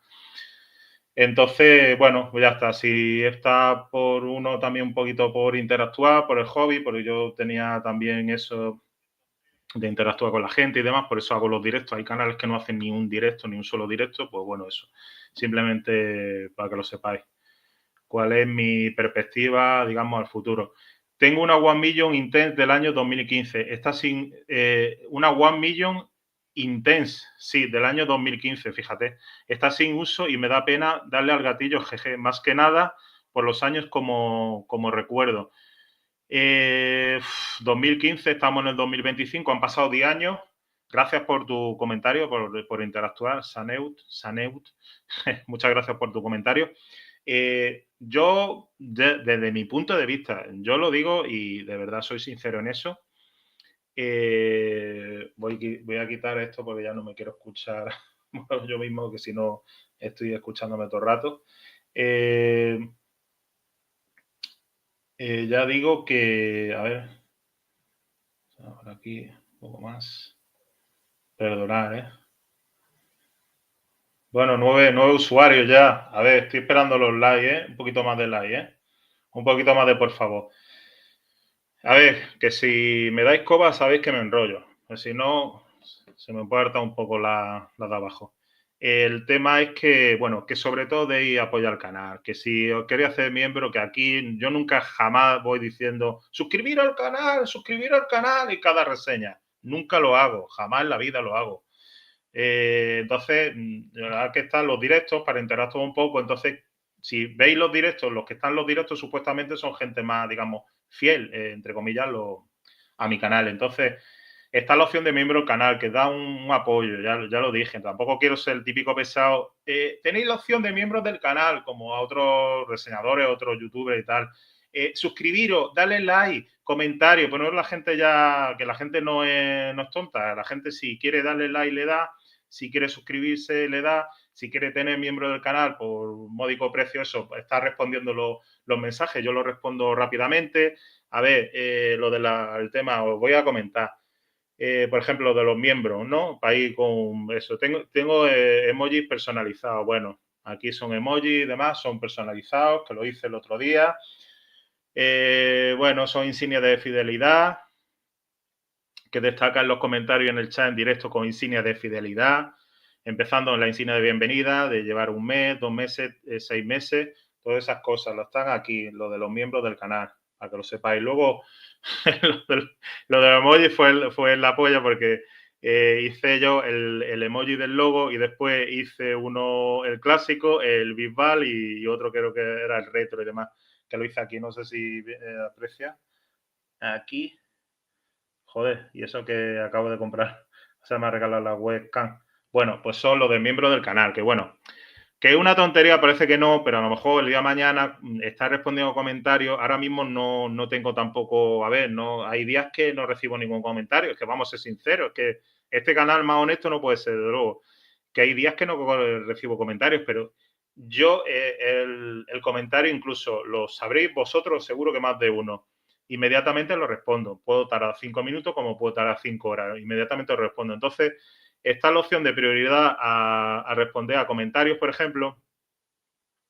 Entonces, bueno, pues ya está. Si está por uno también un poquito por interactuar, por el hobby, porque yo tenía también eso de interactuar con la gente y demás, por eso hago los directos. Hay canales que no hacen ni un directo, ni un solo directo, pues bueno, eso. Simplemente para que lo sepáis cuál es mi perspectiva, digamos, al futuro. Tengo una One Million Intense del año 2015. Está sin una One Million Intense, sí, del año 2015, fíjate. Está sin uso y me da pena darle al gatillo, jeje, más que nada por los años como recuerdo. 2015, estamos en el 2025, han pasado 10 años. Gracias por tu comentario, por interactuar, Saneut. Muchas gracias por tu comentario. Yo, desde mi punto de vista, yo lo digo y de verdad soy sincero en eso. Voy a quitar esto porque ya no me quiero escuchar yo mismo, que si no estoy escuchándome todo el rato. Ya digo que, a ver, ahora aquí un poco más. Perdonad, ¿eh? Bueno, 9 usuarios ya. A ver, estoy esperando los likes, ¿eh? Un poquito más de like, ¿eh? Un poquito más de por favor. A ver, que si me dais coba sabéis que me enrollo. Pues si no, se me puede hartar un poco la de abajo. El tema es que, bueno, que sobre todo deis apoyar al canal. Que si os queréis hacer miembro, que aquí yo nunca jamás voy diciendo suscribir al canal y cada reseña. Nunca lo hago, jamás en la vida lo hago. Entonces, hay que estar los directos para interactuar un poco. Entonces, si veis los directos, los que están en los directos supuestamente son gente más, digamos, fiel, entre comillas, a mi canal. Entonces, está la opción de miembro del canal, que da un apoyo, ya lo dije. Tampoco quiero ser el típico pesado. Tenéis la opción de miembros del canal, como a otros reseñadores, otros youtubers y tal. Suscribiros, darle like, comentario, poner la gente ya, que la gente no es tonta. La gente, si quiere darle like, le da. Si quiere suscribirse, le da. Si quiere tener miembro del canal por un módico precio, eso, está respondiendo los mensajes. Yo lo respondo rápidamente. A ver, lo del tema, os voy a comentar. Por ejemplo, lo de los miembros, ¿no? Para ir con eso. Tengo emojis personalizados. Bueno, aquí son emojis y demás, son personalizados, que lo hice el otro día. Bueno, son insignias de fidelidad, que destacan los comentarios en el chat en directo con insignias de fidelidad, empezando en la insignia de bienvenida, de llevar 1 mes, 2 meses, 6 meses, todas esas cosas, lo están aquí, lo de los miembros del canal, para que lo sepáis. Luego, lo del emoji fue la polla porque hice yo el emoji del logo y después hice uno, el clásico, el Bisbal y otro creo que era el retro y demás, que lo hice aquí, no sé si aprecia. Aquí, joder, y eso que acabo de comprar, o sea, me ha regalado la webcam. Bueno, pues son los de miembros del canal, que bueno, que es una tontería, parece que no, pero a lo mejor el día de mañana está respondiendo comentarios. Ahora mismo no tengo tampoco, a ver, no hay días que no recibo ningún comentario, es que vamos a ser sinceros, es que este canal más honesto no puede ser, de luego, que hay días que no recibo comentarios, pero yo el comentario incluso lo sabréis vosotros, seguro que más de uno. Inmediatamente lo respondo. Puedo tardar 5 minutos como puedo tardar 5 horas. Inmediatamente lo respondo. Entonces, está la opción de prioridad a responder a comentarios, por ejemplo,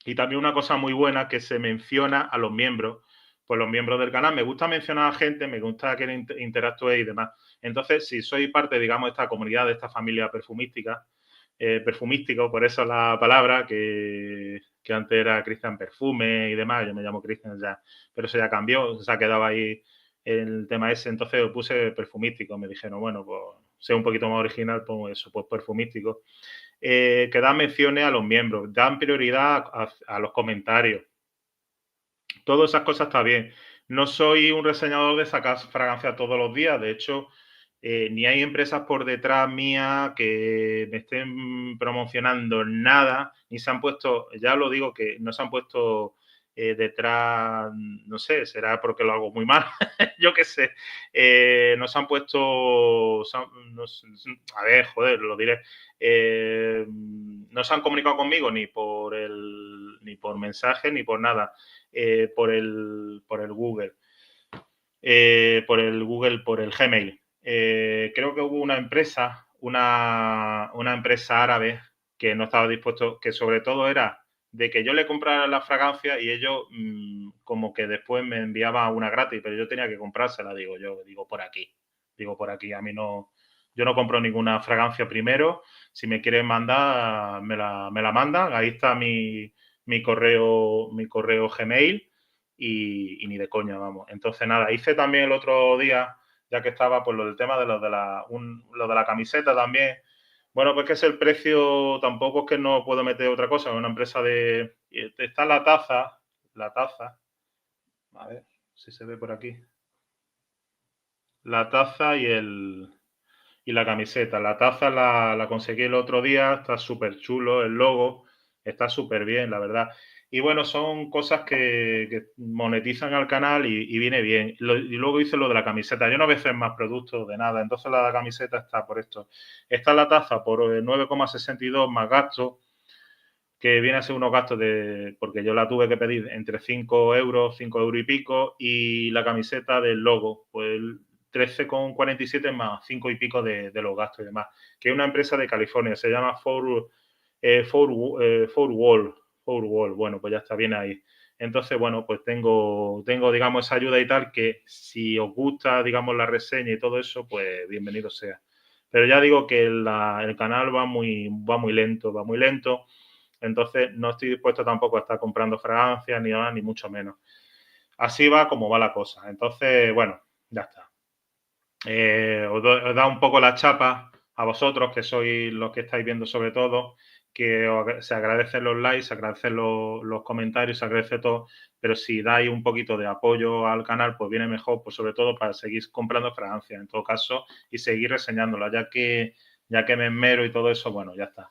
y también una cosa muy buena que se menciona a los miembros, pues los miembros del canal. Me gusta mencionar a gente, me gusta que interactúe y demás. Entonces, si soy parte, digamos, de esta comunidad, de esta familia perfumística, perfumístico, por eso la palabra, que antes era Cristian Perfume y demás, yo me llamo Cristian ya, pero eso ya cambió, se ha quedado ahí el tema ese, entonces lo puse perfumístico, me dijeron, bueno, pues sea un poquito más original, pues eso, pues perfumístico. Que dan menciones a los miembros, dan prioridad a los comentarios. Todas esas cosas está bien. No soy un reseñador de sacar fragancias todos los días, de hecho, ni hay empresas por detrás mía que me estén promocionando nada, ni se han puesto, ya lo digo, que no se han puesto detrás, no sé, será porque lo hago muy mal, yo qué sé, no se han puesto, a ver, joder, lo diré, no se han comunicado conmigo ni por mensaje ni por nada, por el Google. Por el Gmail. Creo que hubo una empresa árabe que no estaba dispuesto, que sobre todo era de que yo le comprara la fragancia y ellos como que después me enviaban una gratis, pero yo tenía que comprársela, digo por aquí, a mí no, yo no compro ninguna fragancia primero, si me quieren mandar, me la mandan, ahí está mi correo Gmail. y ni de coña, vamos. Entonces, nada, hice también el otro día, ya que estaba, pues lo del tema de lo de la camiseta también. Bueno, pues que es el precio, tampoco es que no puedo meter otra cosa, es una empresa de... Está la taza, a ver si se ve por aquí, la taza y la camiseta. La taza la conseguí el otro día, está súper chulo el logo, está súper bien, la verdad. Y bueno, son cosas que monetizan al canal y viene bien. Y luego hice lo de la camiseta. Yo no voy a hacer más productos de nada, entonces la camiseta está por esto. Está la taza por 9,62 más gastos, que viene a ser unos gastos de, porque yo la tuve que pedir entre 5 euros, 5 euros y pico, y la camiseta del logo, pues 13,47 más 5 y pico de los gastos y demás, que es una empresa de California, se llama Four Wall, bueno, pues ya está bien ahí. Entonces, bueno, pues tengo, digamos, esa ayuda y tal, que si os gusta, digamos, la reseña y todo eso, pues bienvenido sea. Pero ya digo que el canal va muy lento. Entonces, no estoy dispuesto tampoco a estar comprando fragancias ni nada, ni mucho menos. Así va como va la cosa. Entonces, bueno, ya está. Os da un poco la chapa a vosotros, que sois los que estáis viendo sobre todo, que se agradecen los likes, se agradecen los comentarios, se agradece todo, pero si dais un poquito de apoyo al canal, pues viene mejor, pues sobre todo para seguir comprando fragancias, en todo caso, y seguir reseñándolas, ya que me esmero y todo eso, bueno, ya está.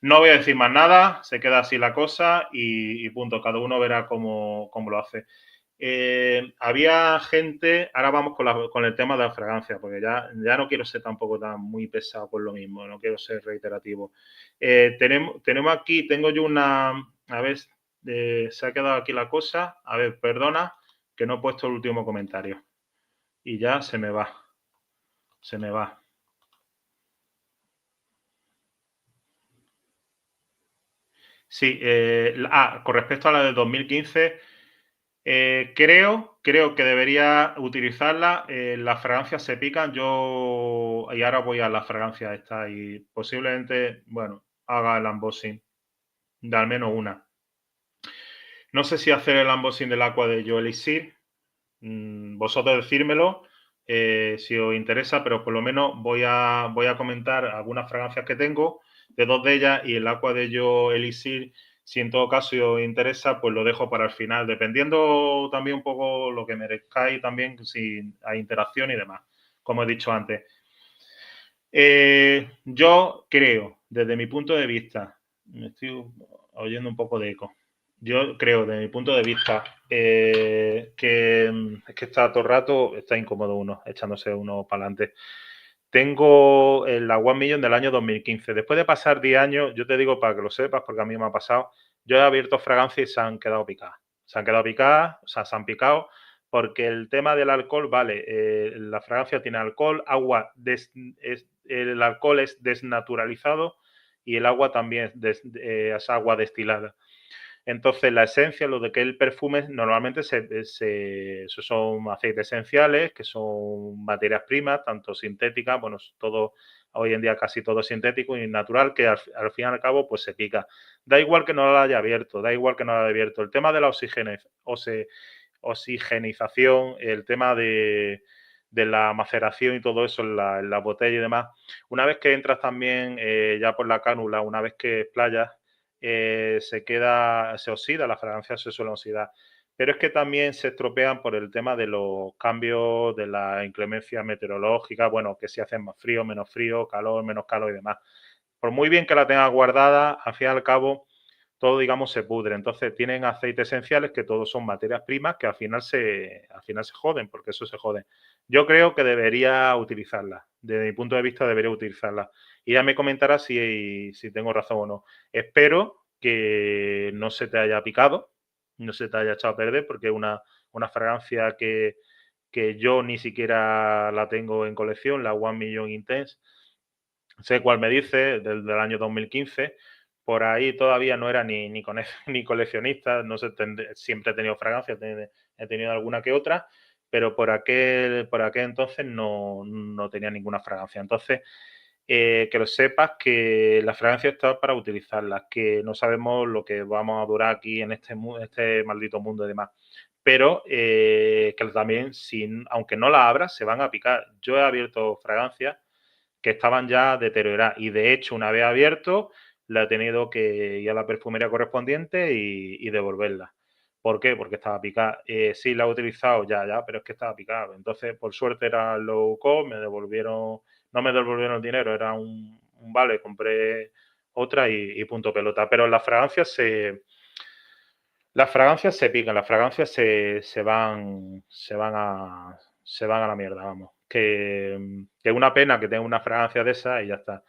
No voy a decir más nada, se queda así la cosa y punto. Cada uno verá cómo lo hace. Había gente, ahora vamos con el tema de la fragancia, porque ya no quiero ser tampoco tan muy pesado por lo mismo, no quiero ser reiterativo. Tenemos aquí, tengo yo a ver, se ha quedado aquí la cosa, a ver, perdona, que no he puesto el último comentario. Y ya se me va. Sí, con respecto a la del 2015, creo que debería utilizarla. Las fragancias se pican. Y ahora voy a las fragancias esta y posiblemente, bueno, haga el unboxing de al menos una. No sé si hacer el unboxing del agua de Yo Elixir. Vosotros decírmelo si os interesa, pero por lo menos voy a comentar algunas fragancias que tengo, de dos de ellas, y el agua de Yo Elixir, si en todo caso os interesa, pues lo dejo para el final, dependiendo también un poco lo que merezcáis también, si hay interacción y demás, como he dicho antes. Yo creo, desde mi punto de vista, me estoy oyendo un poco de eco. Yo creo, desde mi punto de vista, que es que está todo el rato, está incómodo uno, echándose uno para adelante. Tengo la One Million del año 2015. Después de pasar 10 años, yo te digo para que lo sepas, porque a mí me ha pasado, yo he abierto fragancias y se han quedado picadas. Se han quedado picadas, o sea, se han picado, porque el tema del alcohol, vale, la fragancia tiene alcohol, el alcohol es desnaturalizado y el agua también es agua destilada. Entonces, la esencia, lo de que el perfume, normalmente son aceites esenciales, que son materias primas, tanto sintéticas, bueno, todo, hoy en día casi todo es sintético y natural, que al fin y al cabo, pues se pica. Da igual que no lo haya abierto, da igual que no lo haya abierto. El tema de la oxigenización, el tema de la maceración y todo eso en la botella y demás, una vez que entras también ya por la cánula, una vez que explayas, se oxida, la fragancia se suele oxidar. Pero es que también se estropean por el tema de los cambios de la inclemencia meteorológica, bueno, que si hacen más frío, menos frío, calor, menos calor y demás. Por muy bien que la tengas guardada, al fin y al cabo, todo, digamos, se pudre. Entonces, tienen aceites esenciales que todos son materias primas que al final se joden, porque eso se jode. Yo creo que debería utilizarla. Desde mi punto de vista, debería utilizarla. Y ya me comentarás si tengo razón o no. Espero que no se te haya picado, no se te haya echado a perder, porque es una fragancia que yo ni siquiera la tengo en colección, la One Million Intense. Sé cuál me dice, del año 2015. Por ahí todavía no era ni coleccionista, no sé, siempre he tenido fragancias, he tenido alguna que otra, pero por aquel entonces no tenía ninguna fragancia. Entonces, que lo sepas, que las fragancias están para utilizarlas, que no sabemos lo que vamos a durar aquí en este maldito mundo y demás. pero que también, aunque no la abras, se van a picar. Yo he abierto fragancias que estaban ya deterioradas y, de hecho, una vez abierto, la he tenido que ir a la perfumería correspondiente y devolverla. ¿Por qué? Porque estaba picada. Sí, la he utilizado ya, pero es que estaba picada. Entonces, por suerte era low cost, no me devolvieron el dinero, era un vale, compré otra y punto pelota. Pero las fragancias se pican, las fragancias se van a la mierda, vamos. Que es una pena que tenga una fragancia de esa y ya está.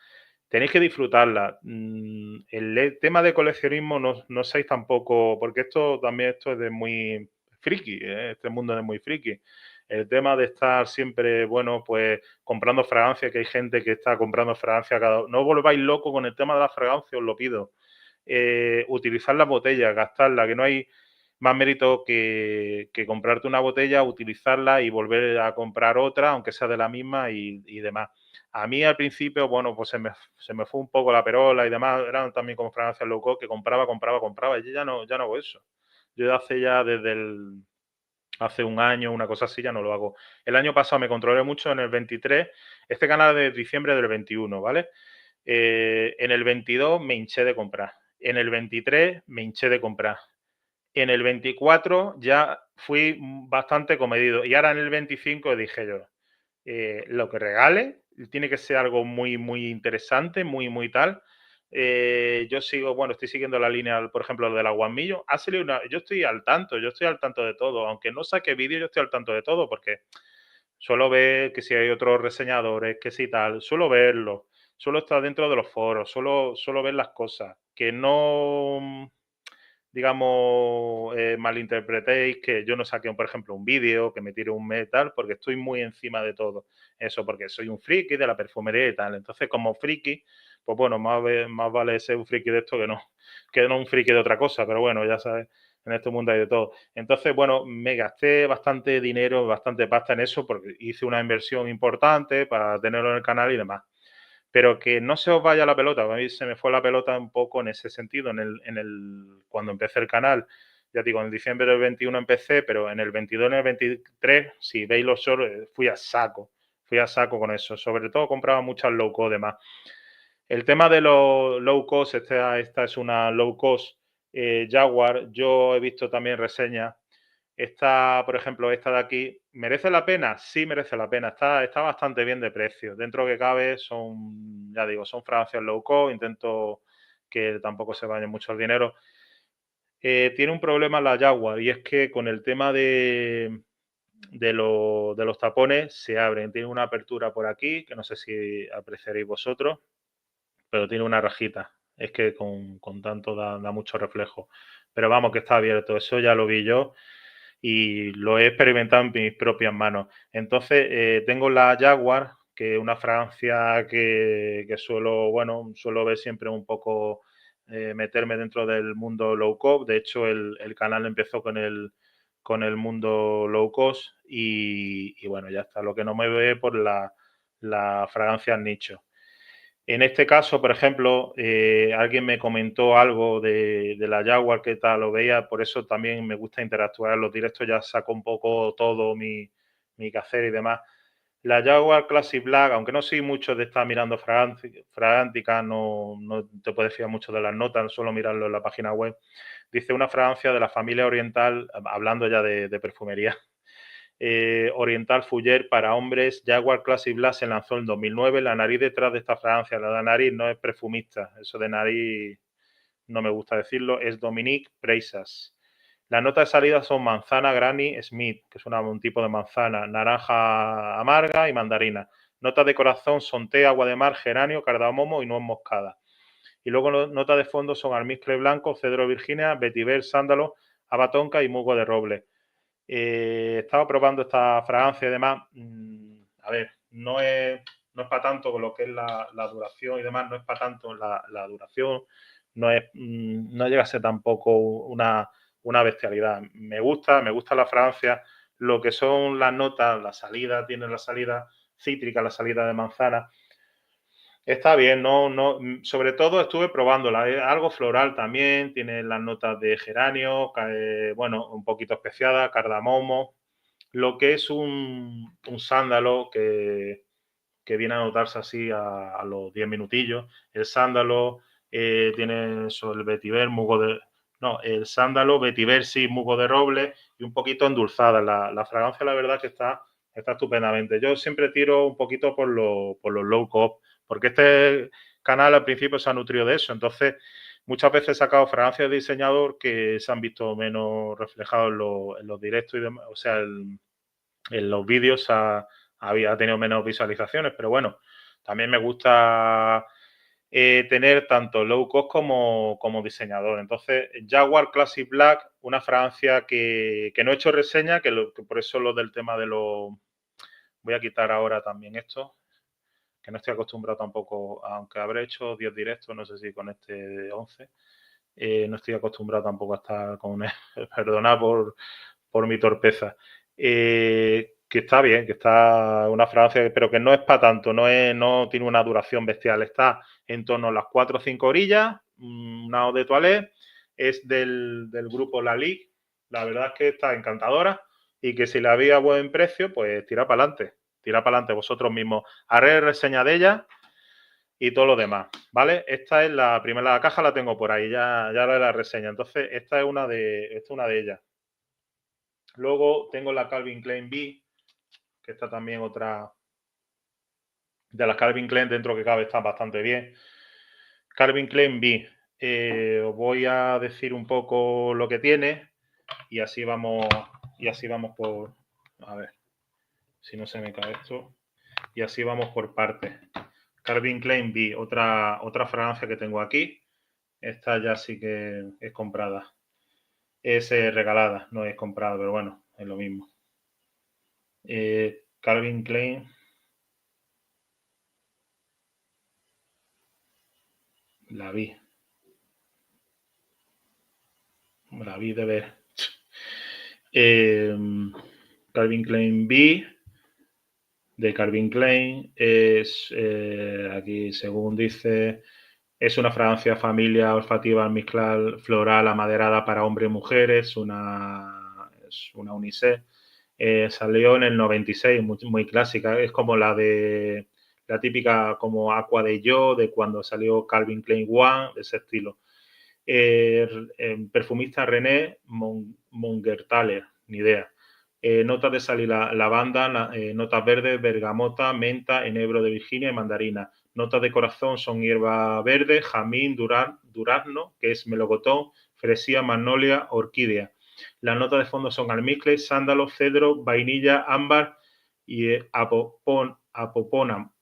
Tenéis que disfrutarla. El tema de coleccionismo no seáis tampoco, porque esto es de muy friki, ¿eh? Este mundo es muy friki. El tema de estar siempre, bueno, pues comprando fragancias, que hay gente que está comprando fragancias No volváis loco con el tema de las fragancias, os lo pido. Utilizar las botellas, gastarla, que no hay más mérito que comprarte una botella, utilizarla y volver a comprar otra, aunque sea de la misma y demás. A mí al principio, bueno, pues se me fue un poco la perola y demás, eran también como fragancias low cost que compraba, y yo ya no hago eso. Yo hace un año, una cosa así, ya no lo hago. El año pasado me controlé mucho en el 23, este canal de diciembre del 21, ¿vale? En el 22 me hinché de comprar. En el 23 me hinché de comprar. En el 24 ya fui bastante comedido. Y ahora en el 25 dije yo, lo que regale tiene que ser algo muy, muy interesante, muy, muy tal. Yo estoy siguiendo la línea, por ejemplo, de la Guamillo. Yo estoy al tanto de todo. Aunque no saque vídeo, yo estoy al tanto de todo porque suelo ver que si hay otros reseñadores, que si tal, suelo verlo, suelo estar dentro de los foros, suelo ver las cosas. Que no, digamos, malinterpretéis que yo no saque, por ejemplo, un vídeo, que me tire un metal, porque estoy muy encima de todo eso, porque soy un friki de la perfumería y tal. Entonces, como friki, pues bueno, más vale ser un friki de esto que no un friki de otra cosa, pero bueno, ya sabes, en este mundo hay de todo. Entonces, bueno, me gasté bastante dinero, bastante pasta en eso, porque hice una inversión importante para tenerlo en el canal y demás. Pero que no se os vaya la pelota. A mí se me fue la pelota un poco en ese sentido, cuando empecé el canal. Ya digo, en diciembre del 21 empecé, pero en el 22, en el 23, si veis los shorts, fui a saco con eso. Sobre todo compraba muchas low cost de más. El tema de los low cost, esta es una low cost Jaguar. Yo he visto también reseñas. Esta, por ejemplo, esta de aquí, ¿merece la pena? Sí, merece la pena. Está bastante bien de precio. Dentro que cabe, ya digo, son fragancias low cost. Intento que tampoco se vaya mucho el dinero. Tiene un problema la Jaguar y es que con el tema de los tapones se abren. Tiene una apertura por aquí, que no sé si apreciaréis vosotros, pero tiene una rajita. Es que con tanto da mucho reflejo. Pero vamos, que está abierto. Eso ya lo vi yo y lo he experimentado en mis propias manos. Entonces, tengo la Jaguar, que es una fragancia que suelo ver siempre un poco, meterme dentro del mundo low cost. De hecho, el canal empezó con el mundo low cost y bueno, ya está. Lo que no me ve por la fragancia nicho. En este caso, por ejemplo, alguien me comentó algo de la Jaguar, que tal lo veía, por eso también me gusta interactuar en los directos, ya saco un poco todo mi quehacer y demás. La Jaguar Classic Black, aunque no soy mucho de estar mirando fragántica, no te puedes fiar mucho de las notas, solo mirarlo en la página web. Dice una fragancia de la familia oriental, hablando ya de perfumería. Oriental Fuller para hombres, Jaguar Classic Black se lanzó en 2009. La nariz detrás de esta fragancia, la nariz no es perfumista, eso de nariz no me gusta decirlo, es Dominique Preisas. Las notas de salida son manzana, Granny Smith, que es un tipo de manzana, naranja amarga y mandarina. Notas de corazón son té, agua de mar, geranio, cardamomo y nuez moscada. Y luego notas de fondo son almizcle blanco, cedro Virginia, vetiver, sándalo, abatonca y musgo de roble. Estaba probando esta fragancia y demás. A ver, no es para tanto con lo que es la duración y demás, no es para tanto la duración, no llega a ser tampoco una bestialidad. Me gusta la fragancia, lo que son las notas, tiene la salida cítrica, la salida de manzana. Está bien, sobre todo estuve probándola, es algo floral también, tiene las notas de geranio, bueno, un poquito especiada, cardamomo, lo que es un sándalo que viene a notarse así a los 10 minutillos. El sándalo tiene eso, el vetiver, no, el sándalo, vetiver, sí, musgo de roble y un poquito endulzada. La fragancia, la verdad, que está estupendamente. Yo siempre tiro un poquito por los low cost, porque este canal al principio se ha nutrido de eso. Entonces, muchas veces he sacado fragancias de diseñador que se han visto menos reflejados en los directos y demás. O sea, en los vídeos había tenido menos visualizaciones, pero bueno, también me gusta tener tanto low cost como diseñador. Entonces, Jaguar Classic Black, una fragancia que no he hecho reseña, que por eso lo del tema de los... Voy a quitar ahora también esto, que no estoy acostumbrado tampoco, aunque habré hecho 10 directos, no sé si con este de 11, no estoy acostumbrado tampoco a estar con... Perdona por mi torpeza. Que está bien, que está una fragancia, pero que no es para tanto, no tiene una duración bestial, está en torno a las 4 o 5 orillas, una eau de toilette, es del grupo La Ligue, la verdad es que está encantadora y que si la había a buen precio, pues tira para adelante vosotros mismos. Haré reseña de ella y todo lo demás, ¿vale? Esta es la primera, la caja la tengo por ahí, ya haré la reseña, entonces esta es una de ellas. Luego tengo la Calvin Klein B, que está también otra de las Calvin Klein, dentro que cabe está bastante bien. Calvin Klein B. Os voy a decir un poco lo que tiene y así vamos por... A ver, si no se me cae esto. Y así vamos por partes. Calvin Klein B, otra fragancia que tengo aquí. Esta ya sí que es comprada. Es regalada, no es comprada, pero bueno, es lo mismo. Calvin Klein. La vi. La vi de ver. Calvin Klein B de Calvin Klein es, aquí según dice, es una fragancia familia olfativa mezclar floral amaderada para hombres y mujeres, es una unisex. Salió en el 96, muy clásica, es como la típica como Aqua de Yo, de cuando salió Calvin Klein One, de ese estilo. Perfumista René Mongertaler, ni idea. Notas de sal y lavanda, notas verdes, bergamota, menta, enebro de Virginia y mandarina. Notas de corazón son hierba verde, jamín, durazno, que es melocotón, fresía, magnolia, orquídea. Las notas de fondo son almizcle, sándalo, cedro, vainilla, ámbar y apopónamo,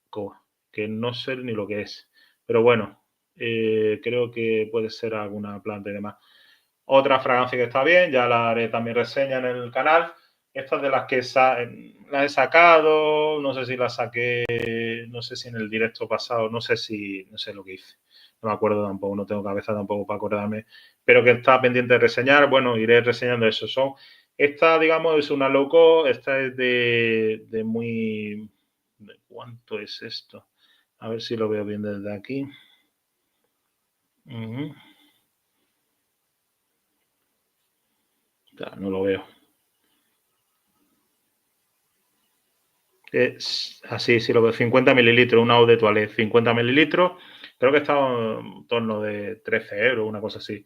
que no sé ni lo que es. Pero bueno, creo que puede ser alguna planta y demás. Otra fragancia que está bien, ya la haré también reseña en el canal. Estas de las que las he sacado, no sé si las saqué, no sé si en el directo pasado, no sé lo que hice. No me acuerdo tampoco, no tengo cabeza tampoco para acordarme, pero que está pendiente de reseñar. Bueno, iré reseñando eso. Esta, digamos, es una loco, esta es de muy... ¿Cuánto es esto? A ver si lo veo bien desde aquí. No lo veo. Así, sí lo veo. 50 mililitros, una eau de toilette. 50 mililitros. Creo que está en torno de 13 euros, una cosa así.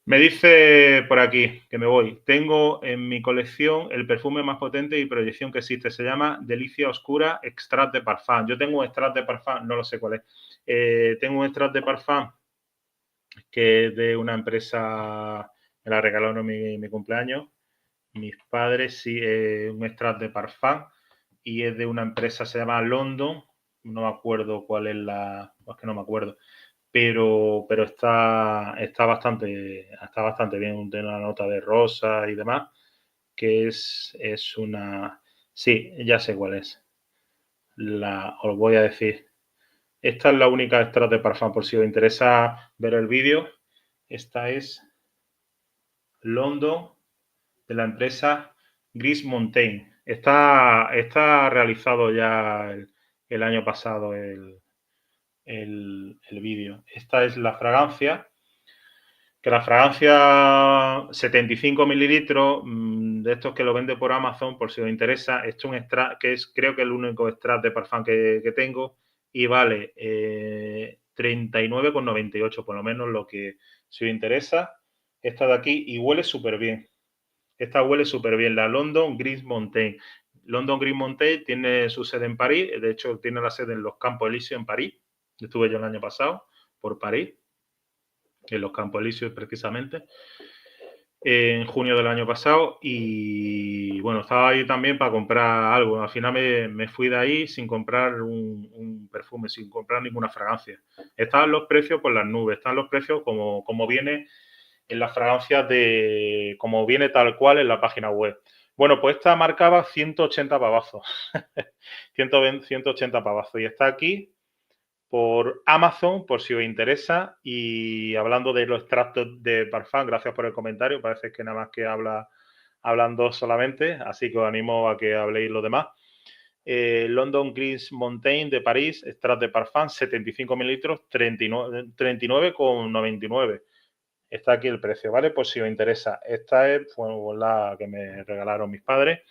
Me dice por aquí, que me voy. Tengo en mi colección el perfume más potente y proyección que existe. Se llama Delicia Oscura Extrait de Parfum. Yo tengo un extrait de parfum, no lo sé cuál es. Tengo un extrait de parfum que es de una empresa, me la regalaron en mi cumpleaños. Mis padres, sí, un extrait de parfum y es de una empresa, se llama London, no me acuerdo cuál es es que no me acuerdo, pero está bastante bien, tiene una nota de rosa y demás, que es una, sí, ya sé cuál es, os voy a decir, esta es la única extra de parfum, por si os interesa ver el vídeo, esta es London, de la empresa Gris Mountain. Está realizado ya el año pasado el vídeo. Esta es la fragancia. Que la fragancia 75 mililitros, de estos que lo vende por Amazon, por si os interesa, esto es un extract, que es creo que el único extract de parfum que tengo, y vale 39,98, por lo menos lo que, si os interesa, esta de aquí, y huele súper bien. Esta huele súper bien, la London Gris Mountain. London Gris Mountain tiene su sede en París, de hecho tiene la sede en los Campos Elíseos en París. Estuve yo el año pasado por París, en los Campos Elíseos precisamente, en junio del año pasado, y bueno, estaba ahí también para comprar algo. Al final me fui de ahí sin comprar un perfume, sin comprar ninguna fragancia. Estaban los precios por las nubes, están los precios como viene en las fragancias como viene tal cual en la página web. Bueno, pues esta marcaba 180 pavazos. 180 pavazos. Y está aquí por Amazon, por si os interesa. Y hablando de los extractos de parfum, gracias por el comentario. Parece que nada más que hablan dos solamente, así que os animo a que habléis lo demás. London Gris Mountain de París, extracto de parfum, 75 mililitros, 39,99. Está aquí el precio, ¿vale? Pues si os interesa. Esta es la que me regalaron mis padres.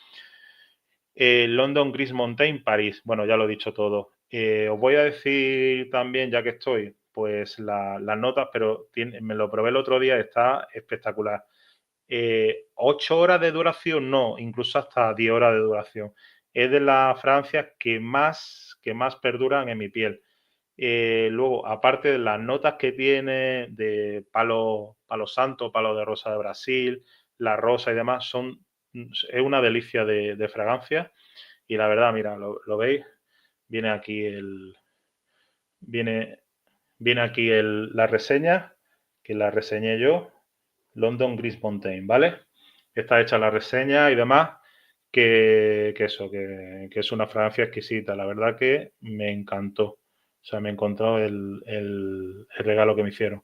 London Gris Mountain, París. Bueno, ya lo he dicho todo. Os voy a decir también, ya que estoy, pues las notas, pero me lo probé el otro día, está espectacular. 8 horas de duración, no, incluso hasta 10 horas de duración. Es de las fragancias que más perduran en mi piel. Luego, aparte de las notas que tiene de palo santo, palo de rosa de Brasil, la rosa y demás, es una delicia de fragancia. Y la verdad, mira, lo veis, viene aquí viene aquí la reseña, que la reseñé yo, London Gris Mountain, ¿vale? Está hecha la reseña y demás, que es una fragancia exquisita. La verdad que me encantó. O sea, me encontró el regalo que me hicieron.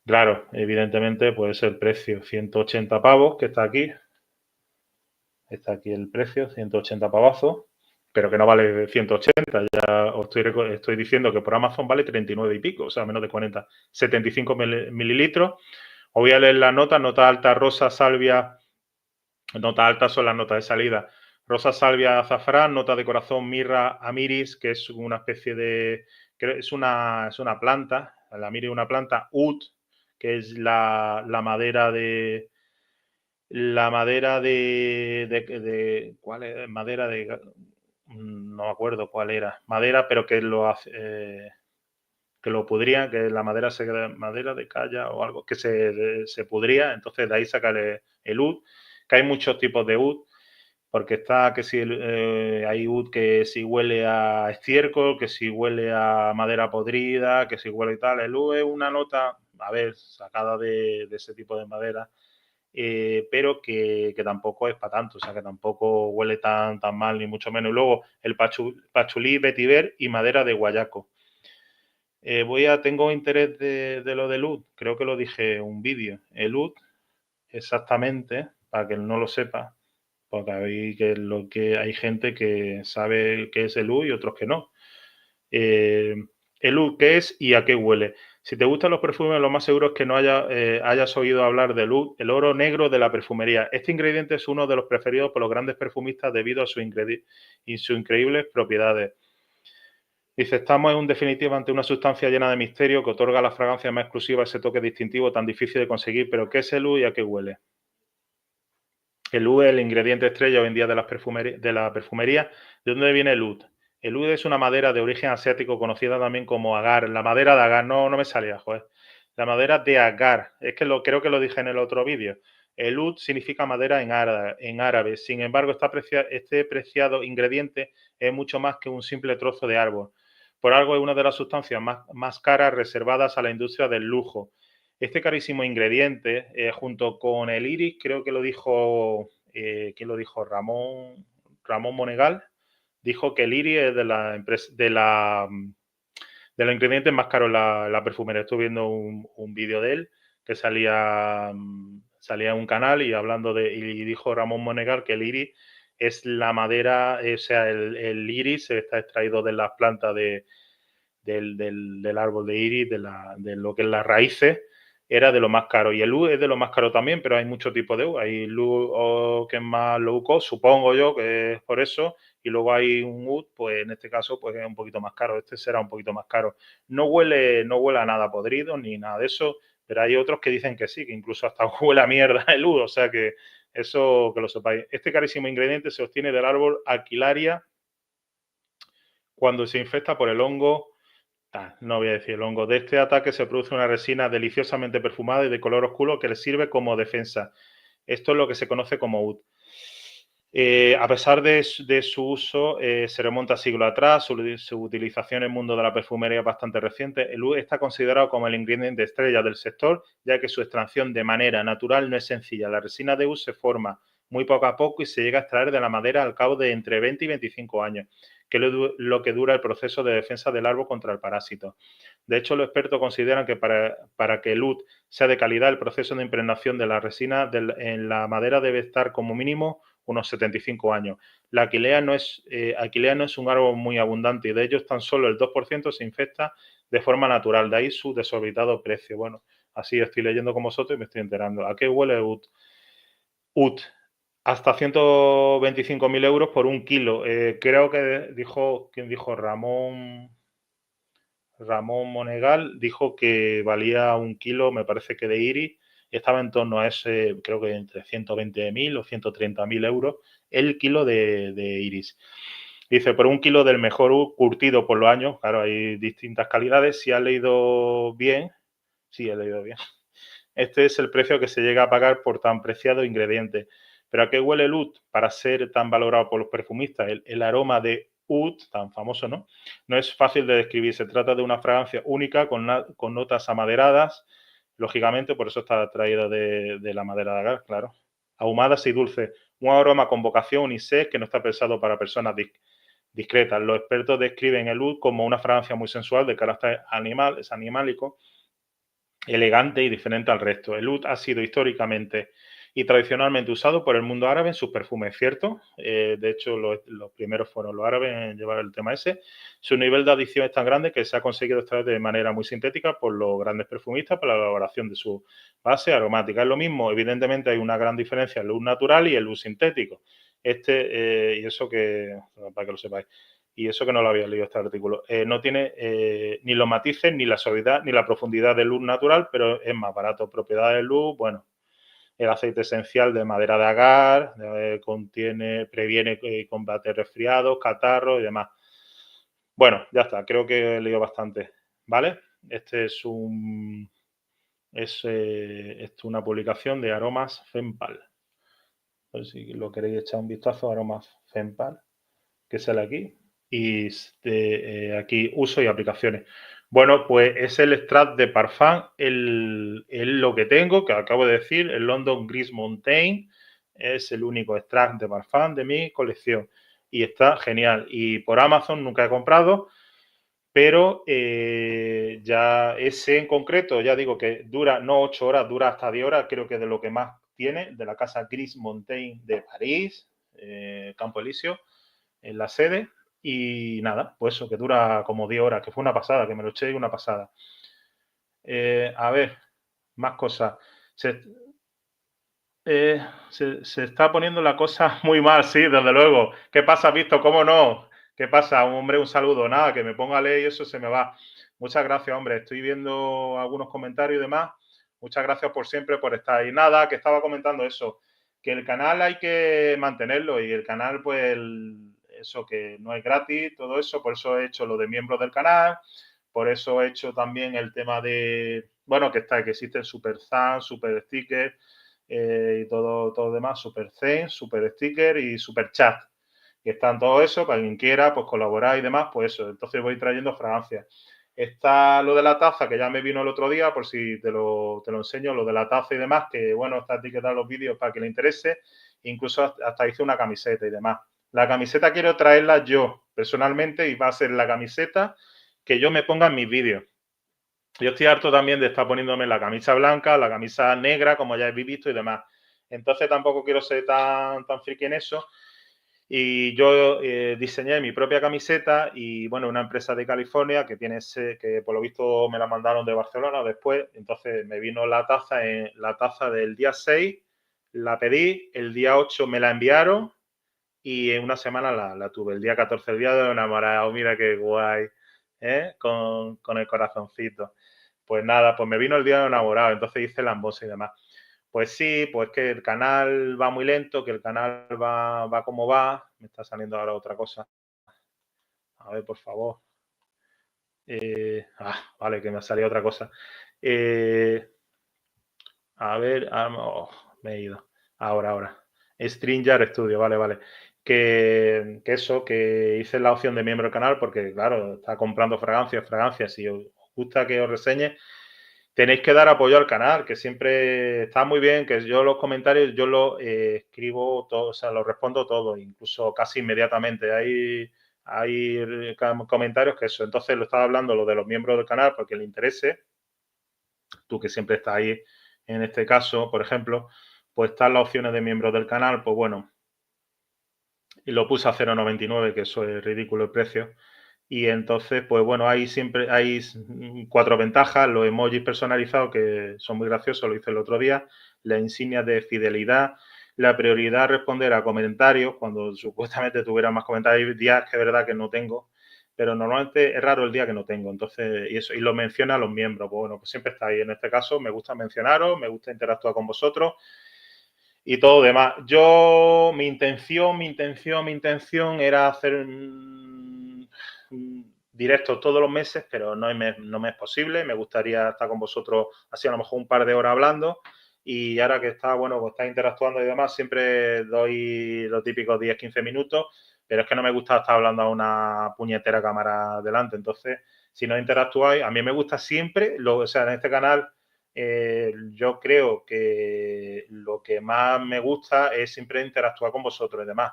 Claro, evidentemente, pues el precio, 180 pavos, que está aquí. Está aquí el precio, 180 pavazos, pero que no vale 180. Ya os estoy diciendo que por Amazon vale 39 y pico, o sea, menos de 40. 75 mililitros. Os voy a leer las notas. Nota alta, rosa, salvia. Nota alta son las notas de salida. Rosa, salvia, azafrán. Nota de corazón, mirra, amiris, que es una especie de... Es una planta. La amiris es una planta. Oud, que es la madera de... La madera ¿cuál es? Madera de... No me acuerdo cuál era. Madera, pero que lo hace... que lo pudría, que la madera madera de calla o algo que se pudría, entonces de ahí saca el oud, que hay muchos tipos de oud, porque está que si hay oud que si huele a estiércol, que si huele a madera podrida, que si huele y tal. El oud es una nota, a ver, sacada de ese tipo de madera, pero que tampoco es para tanto, o sea, que tampoco huele tan mal, ni mucho menos. Y luego el pachulí, vetiver y madera de guayaco. Tengo interés de lo del oud, creo que lo dije en un vídeo. El oud, exactamente, para que no lo sepa, porque hay gente que sabe qué es el oud y otros que no. El oud, ¿qué es y a qué huele? Si te gustan los perfumes, lo más seguro es que no hayas oído hablar del oud, el oro negro de la perfumería. Este ingrediente es uno de los preferidos por los grandes perfumistas debido a sus increíbles propiedades. Dice, estamos en definitiva ante una sustancia llena de misterio que otorga a la fragancia más exclusiva ese toque distintivo tan difícil de conseguir. Pero ¿qué es el oud y a qué huele? El oud es el ingrediente estrella hoy en día de la perfumería. ¿De dónde viene el oud? El oud es una madera de origen asiático conocida también como agar. La madera de agar, no me salía, joder. La madera de agar, es que creo que lo dije en el otro vídeo. El oud significa madera en árabe. Sin embargo, este preciado ingrediente es mucho más que un simple trozo de árbol. Por algo es una de las sustancias más caras reservadas a la industria del lujo. Este carísimo ingrediente, junto con el iris, creo que lo dijo, ¿quién lo dijo? Ramón Monegal, dijo que el iris es de los ingredientes más caros en la perfumería. Estuve viendo un vídeo de él que salía en un canal y y dijo Ramón Monegal que el iris es la madera, o sea, el iris está extraído de las plantas del árbol de iris, de lo que es las raíces, era de lo más caro. Y el U es de lo más caro también, pero hay muchos tipos de U. Hay U que es más low cost, supongo yo que es por eso, y luego hay un UD, pues en este caso pues es un poquito más caro. Este será un poquito más caro. No huele a nada podrido ni nada de eso, pero hay otros que dicen que sí, que incluso hasta huele a mierda el UD, o sea que eso que lo sepáis. Este carísimo ingrediente se obtiene del árbol Aquilaria cuando se infecta por el hongo. No voy a decir el hongo. De este ataque se produce una resina deliciosamente perfumada y de color oscuro que le sirve como defensa. Esto es lo que se conoce como UD. A pesar de su uso, se remonta a siglos atrás, su utilización en el mundo de la perfumería es bastante reciente. El UD está considerado como el ingrediente estrella del sector, ya que su extracción de manera natural no es sencilla. La resina de UD se forma muy poco a poco y se llega a extraer de la madera al cabo de entre 20 y 25 años, que es lo que dura el proceso de defensa del árbol contra el parásito. De hecho, los expertos consideran que para que el UD sea de calidad, el proceso de impregnación de la resina en la madera debe estar como mínimo unos 75 años. La aquilea no es un árbol muy abundante y de ellos tan solo el 2% se infecta de forma natural, de ahí su desorbitado precio. Bueno, así estoy leyendo con vosotros y me estoy enterando. ¿A qué huele UD? UD, hasta 125.000 euros por un kilo. Creo que ¿quién dijo? Ramón Monegal dijo que valía un kilo, me parece que de iris, estaba en torno a ese, creo que entre 120.000 o 130.000 euros el kilo de iris. Dice, por un kilo del mejor curtido por los años, claro, hay distintas calidades. Si has leído bien, sí, he leído bien. Este es el precio que se llega a pagar por tan preciado ingrediente. ¿Pero a qué huele el oud para ser tan valorado por los perfumistas? El aroma de oud, tan famoso, ¿no? No es fácil de describir. Se trata de una fragancia única con notas amaderadas. Lógicamente, por eso está traído de la madera de agar, claro. Ahumadas y dulces. Un aroma con vocación unisex que no está pensado para personas discretas. Los expertos describen el oud como una fragancia muy sensual de carácter animálico, elegante y diferente al resto. El oud ha sido históricamente y tradicionalmente usado por el mundo árabe en sus perfumes, ¿cierto? De hecho, los primeros fueron los árabes en llevar el tema ese. Su nivel de adición es tan grande que se ha conseguido extraer de manera muy sintética por los grandes perfumistas para la elaboración de su base aromática. Es lo mismo, evidentemente hay una gran diferencia el oud natural y el oud sintético. Y eso que, para que lo sepáis, y eso que no lo había leído este artículo, no tiene ni los matices, ni la suavidad, ni la profundidad del oud natural, pero es más barato. Propiedades del oud, bueno, el aceite esencial de madera de agar, previene combate resfriados, catarros y demás. Bueno, ya está, creo que he leído bastante, ¿vale? Este es una publicación de Aromas Fempal. A ver si lo queréis echar un vistazo, Aromas Fempal, que sale aquí. Y aquí uso y aplicaciones. Bueno, pues es el extract de Parfum, lo que tengo, que acabo de decir, el London Gris Mountain, es el único extract de Parfum de mi colección y está genial. Y por Amazon nunca he comprado, pero ya ese en concreto, ya digo que dura no 8 horas, dura hasta 10 horas, creo que de lo que más tiene, de la casa Gris Mountain de París, Campo Elíseo, en la sede. Y nada, pues eso, que dura como 10 horas, que fue una pasada, que me lo eché y una pasada. A ver, más cosas. Se está poniendo la cosa muy mal, sí, desde luego. ¿Qué pasa, Víctor? ¿Cómo no? ¿Qué pasa? Hombre, un saludo. Nada, que me ponga a leer y eso se me va. Muchas gracias, hombre. Estoy viendo algunos comentarios y demás. Muchas gracias por siempre, por estar ahí. Nada, que estaba comentando eso, que el canal hay que mantenerlo y el canal, pues, eso que no es gratis, todo eso. Por eso he hecho lo de miembros del canal. Por eso he hecho también el tema de, bueno, que existen Super Thanks, Super Stickers, y todo demás, Super Zen, Super Sticker y Super Chat. Que están todo eso, para quien quiera, pues colaborar y demás, pues eso. Entonces voy trayendo fragancias. Está lo de la taza, que ya me vino el otro día, por si te lo enseño, lo de la taza y demás, que bueno, está etiquetado en los vídeos para que le interese. Incluso hasta hice una camiseta y demás. La camiseta quiero traerla yo, personalmente, y va a ser la camiseta que yo me ponga en mis vídeos. Yo estoy harto también de estar poniéndome la camisa blanca, la camisa negra, como ya habéis visto y demás. Entonces tampoco quiero ser tan friki en eso. Y yo diseñé mi propia camiseta y, bueno, una empresa de California que tiene que por lo visto me la mandaron de Barcelona después. Entonces me vino la taza del día 6, la pedí, el día 8 me la enviaron y en una semana la tuve. El día 14, el día de enamorado, mira qué guay, ¿eh? Con el corazoncito. Pues nada, pues me vino el día de enamorado, entonces hice el unboxing y demás. Pues sí, pues que el canal va muy lento, que el canal va como va. Me está saliendo ahora otra cosa. A ver, por favor. Vale, que me ha salido otra cosa. Eh, a ver, me he ido. Ahora. StreamYard Studio, vale. Que eso, que hice la opción de miembro del canal porque, claro, está comprando fragancias. Si os gusta que os reseñe, tenéis que dar apoyo al canal, que siempre está muy bien, que yo los comentarios, yo los escribo todo, o sea, los respondo todo, incluso casi inmediatamente. Hay comentarios que eso. Entonces lo estaba hablando lo de los miembros del canal porque le interese. Tú que siempre estás ahí, en este caso, por ejemplo, pues están las opciones de miembros del canal, pues bueno, y lo puse a 0,99, que eso es ridículo el precio. Y entonces, pues bueno, hay 4 ventajas, los emojis personalizados que son muy graciosos, lo hice el otro día, las insignias de fidelidad, la prioridad a responder a comentarios, cuando supuestamente tuviera más comentarios, hay días que es verdad que no tengo, pero normalmente es raro el día que no tengo, entonces, y lo menciona a los miembros, pues bueno, pues siempre está ahí. En este caso me gusta mencionaros, me gusta interactuar con vosotros y todo demás. Mi intención era hacer directos todos los meses, pero no me es posible. Me gustaría estar con vosotros así a lo mejor un par de horas hablando. Y ahora que está, bueno, pues está interactuando y demás, siempre doy los típicos 10-15 minutos, pero es que no me gusta estar hablando a una puñetera cámara delante. Entonces, si no interactuáis, a mí me gusta siempre, o sea, en este canal yo creo que lo que más me gusta es siempre interactuar con vosotros y demás.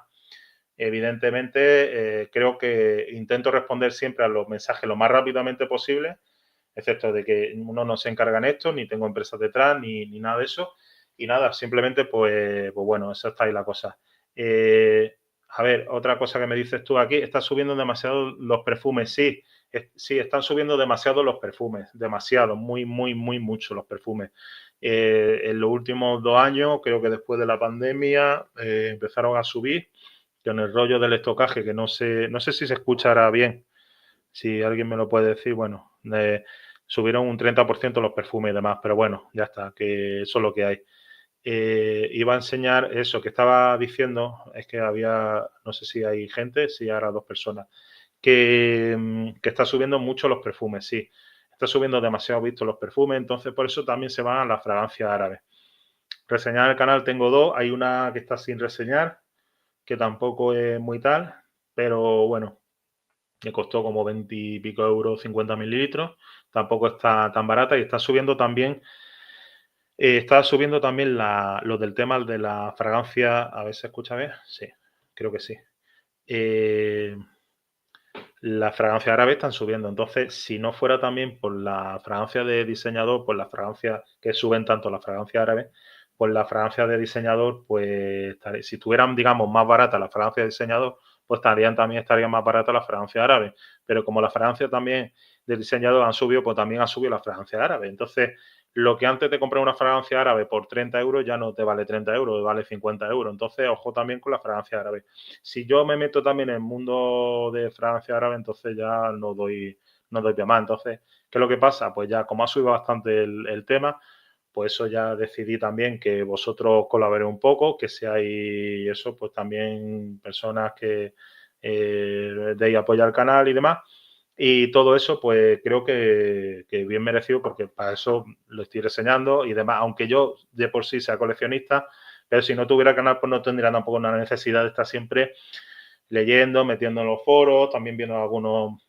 Evidentemente, creo que intento responder siempre a los mensajes lo más rápidamente posible, excepto de que uno no se encarga en esto, ni tengo empresas detrás, ni nada de eso. Y nada, simplemente, pues bueno, eso está ahí la cosa. A ver, otra cosa que me dices tú aquí, estás subiendo demasiado los perfumes. Sí, están subiendo demasiado los perfumes, demasiado, muy mucho los perfumes. En los últimos 2 años, creo que después de la pandemia, empezaron a subir con el rollo del estocaje, que no sé si se escuchará bien. Si alguien me lo puede decir, bueno, subieron un 30% los perfumes y demás, pero bueno, ya está, que eso es lo que hay. Iba a enseñar eso que estaba diciendo, es que había, no sé si hay gente, si ahora 2 personas, que está subiendo mucho los perfumes, sí. Está subiendo demasiado visto los perfumes, entonces por eso también se van a las fragancias árabes. Reseñar el canal tengo 2, hay una que está sin reseñar, que tampoco es muy tal, pero bueno, me costó como 20 y pico euros, 50 mililitros, tampoco está tan barata y está subiendo también lo del tema de la fragancia, a ver si se escucha bien, sí, creo que sí. Las fragancias árabes están subiendo, entonces si no fuera también por la fragancia de diseñador, por las fragancias que suben tanto las fragancias árabes, pues las fragancias de diseñador, pues si estuvieran, digamos, más baratas las fragancias de diseñador, pues estarían más baratas las fragancias árabes. Pero como las fragancias también del diseñador han subido, pues también han subido las fragancias árabes. Entonces, lo que antes de comprar una fragancia árabe por 30 euros ya no te vale 30 euros, vale 50 euros. Entonces, ojo también con las fragancias árabes. Si yo me meto también en el mundo de fragancia árabe, entonces ya no doy pie más. Entonces, ¿qué es lo que pasa? Pues ya, como ha subido bastante el tema, pues eso ya decidí también que vosotros colaboréis un poco, que seáis eso, pues también personas que deis apoyo al canal y demás. Y todo eso, pues creo que bien merecido, porque para eso lo estoy reseñando y demás. Aunque yo de por sí sea coleccionista, pero si no tuviera canal, pues no tendría tampoco una necesidad de estar siempre leyendo, metiendo en los foros, también viendo algunos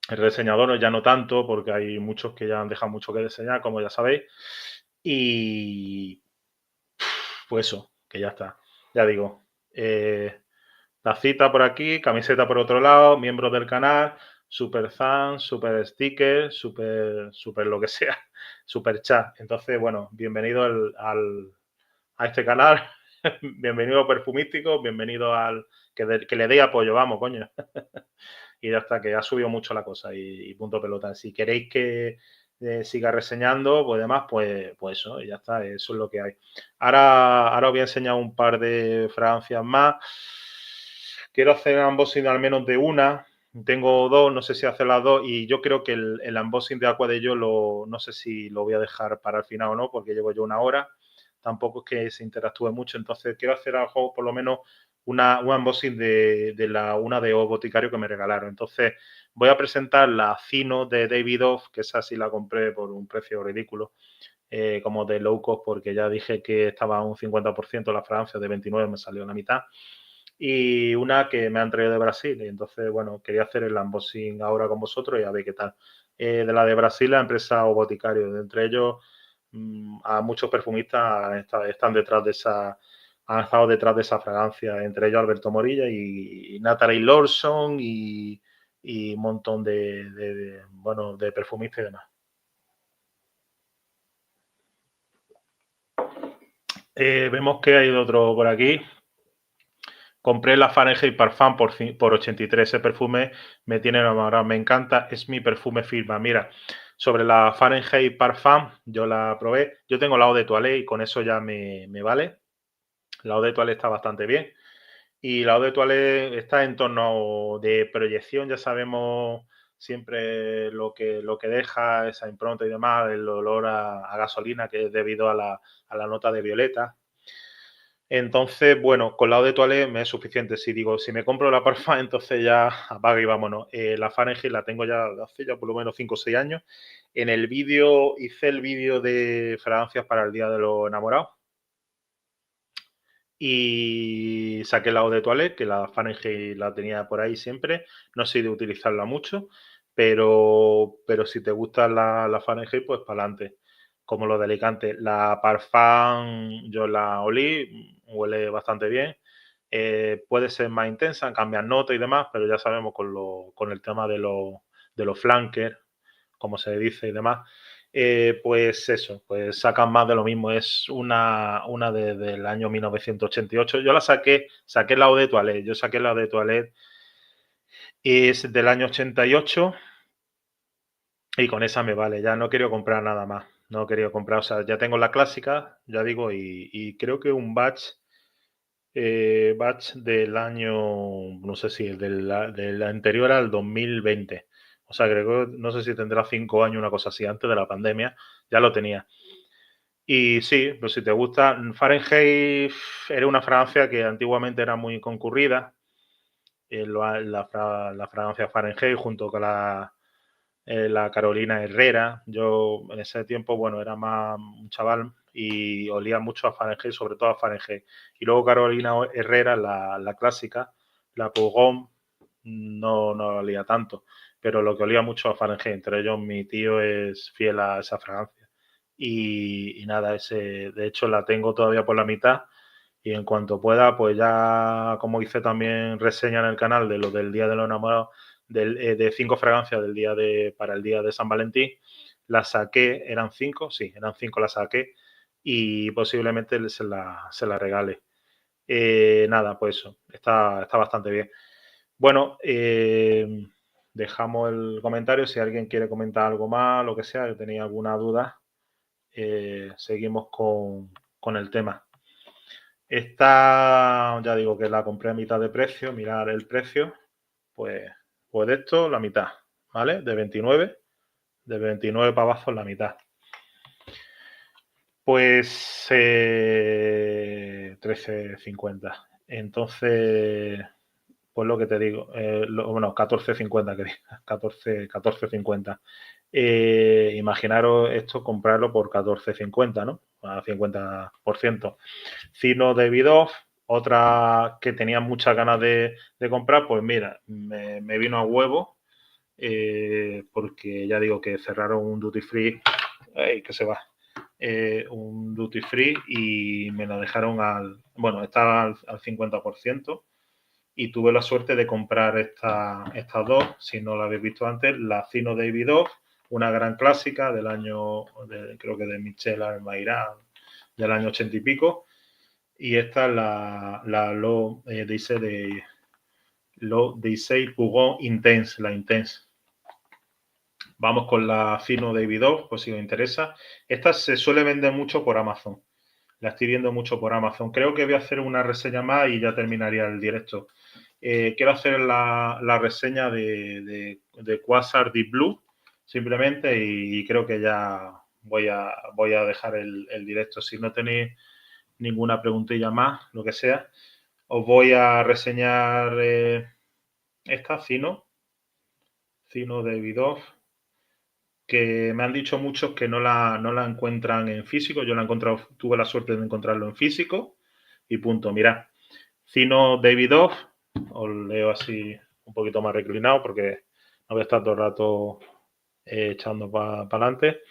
reseñadores, ya no tanto, porque hay muchos que ya han dejado mucho que reseñar, como ya sabéis. Y pues eso, que ya está. Ya digo, tacita por aquí, camiseta por otro lado, miembros del canal, super fan, super sticker, super lo que sea, super chat. Entonces, bueno, bienvenido a este canal, bienvenido perfumístico, bienvenido al que le dé apoyo, vamos, coño. Y ya está, que ha subido mucho la cosa y punto pelota. Si queréis que siga reseñando, pues demás, pues eso, y ya está, eso es lo que hay. Ahora os voy a enseñar un par de fragancias más. Quiero hacer un unboxing al menos de una. Tengo dos, no sé si hacer las dos, y yo creo que el unboxing de Aqua de Yo no sé si lo voy a dejar para el final o no, porque llevo yo una hora. Tampoco es que se interactúe mucho, entonces quiero hacer algo, por lo menos un unboxing de una de O Boticario que me regalaron. Entonces, voy a presentar la Cino de Davidoff, que esa sí la compré por un precio ridículo, como de low cost, porque ya dije que estaba a un 50% la fragancia, de 29 me salió la mitad. Y una que me han traído de Brasil. Y entonces, bueno, quería hacer el unboxing ahora con vosotros y a ver qué tal. De la de Brasil, la empresa O Boticario. De entre ellos, a muchos perfumistas están detrás de esa, han estado detrás de esa fragancia, entre ellos Alberto Morilla y Natalie Lawson y un montón bueno, de perfumistas y demás. Vemos que hay otro por aquí. Compré la Fahrenheit Parfum por 83. Ese perfume me tiene enamorado, me encanta, es mi perfume firma. Mira, sobre la Fahrenheit Parfum, yo la probé. Yo tengo la Eau de Toilette y con eso ya me vale. La Eau de Toilette está bastante bien. Y la Eau de Toilette está en torno de proyección, ya sabemos siempre lo que deja, esa impronta y demás, el olor a gasolina, que es debido a la nota de violeta. Entonces, bueno, con la Eau de Toilette me es suficiente. Si digo, si me compro la Parfum, entonces ya apaga y vámonos. La Fahrenheit la tengo ya hace ya por lo menos 5 o 6 años. En el vídeo, hice el vídeo de fragancias para el Día de los Enamorados. Y saqué la Eau de Toilette, que la Fahrenheit la tenía por ahí siempre. No sé de utilizarla mucho, pero si te gusta la Fahrenheit, pues para adelante. Como lo de Alicante. La Parfum yo la olí, huele bastante bien. Puede ser más intensa, cambiar nota y demás, pero ya sabemos con el tema de los flankers, como se dice y demás, pues eso, pues sacan más de lo mismo. Es una del año 1988. Yo saqué la Eau de Toilette. Yo saqué la Eau de Toilette y es del año 88 y con esa me vale. Ya no quiero comprar nada más. No quería comprar, o sea, ya tengo la clásica, ya digo, y creo que un batch del año, no sé si del anterior al 2020. O sea, creo que no sé si tendrá 5 años, una cosa así, antes de la pandemia, ya lo tenía. Y sí, pues si te gusta, Fahrenheit era una fragancia que antiguamente era muy concurrida. La fragancia Fahrenheit junto con la Carolina Herrera. Yo en ese tiempo, bueno, era más un chaval y olía mucho a Fahrenheit, sobre todo a Fahrenheit. Y luego Carolina Herrera, la clásica, la Pugón, no olía tanto, pero lo que olía mucho a Fahrenheit, entre ellos mi tío es fiel a esa fragancia. Y nada, de hecho la tengo todavía por la mitad y en cuanto pueda, pues ya, como hice también reseña en el canal de lo del Día de los Enamorados, de 5 fragancias para el día de San Valentín, las saqué, eran 5, sí, eran 5, las saqué y posiblemente se la regale. Nada, pues eso, está bastante bien. Bueno, dejamos el comentario, si alguien quiere comentar algo más, lo que sea, que tenía alguna duda, seguimos con el tema. Esta, ya digo que la compré a mitad de precio, mirar el precio, pues, pues de esto la mitad, ¿vale? De 29 pavazos la mitad. Pues 13,50. Entonces, pues lo que te digo, bueno, 14,50 que diga, 14,50. Imaginaros esto, comprarlo por 14,50, ¿no? A 50%. Cino de Davidoff, otra que tenía muchas ganas de comprar, pues mira, me vino a huevo, porque ya digo que cerraron un duty free, que se va, un duty free y me lo dejaron bueno, estaba al 50%. Y tuve la suerte de comprar estas dos, si no la habéis visto antes, la Cino Davidoff, una gran clásica del año, creo que de Michel Almairán, del año 80 y pico, Y esta es la Lo dice de Lo Disei Pugon Intense, la Intense. Vamos con la Fino David Off, pues si os interesa. Esta se suele vender mucho por Amazon. La estoy viendo mucho por Amazon. Creo que voy a hacer una reseña más y ya terminaría el directo. Quiero hacer la reseña de Quasar Deep Blue, simplemente, y creo que ya voy a dejar el directo. Si no tenéis ninguna preguntilla más, lo que sea, os voy a reseñar esta Fino David Off, que me han dicho muchos que no la encuentran en físico. Yo la he encontrado, tuve la suerte de encontrarlo en físico y punto. Mirad, Cino Davidoff, os leo así un poquito más reclinado porque no voy a estar todo el rato echando para adelante.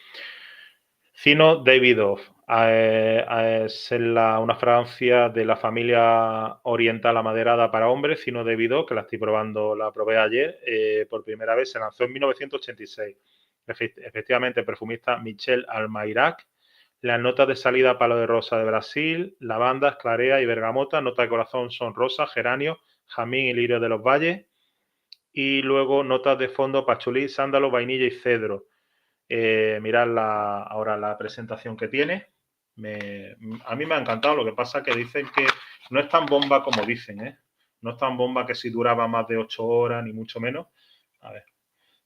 Cino Davidoff es una fragancia de la familia oriental amaderada para hombres, Cino Davidoff, que la estoy probando, la probé ayer por primera vez, se lanzó en 1986. Efectivamente, perfumista Michel Almayrac. Las notas de salida, palo de rosa de Brasil, lavanda, esclarea y bergamota. Notas de corazón son rosa, geranio, jazmín y lirio de los valles. Y luego notas de fondo, pachulí, sándalo, vainilla y cedro. Mirad ahora la presentación que tiene. A mí me ha encantado. Lo que pasa es que dicen que no es tan bomba como dicen, ¿eh? No es tan bomba que si duraba más de 8 horas, ni mucho menos. A ver.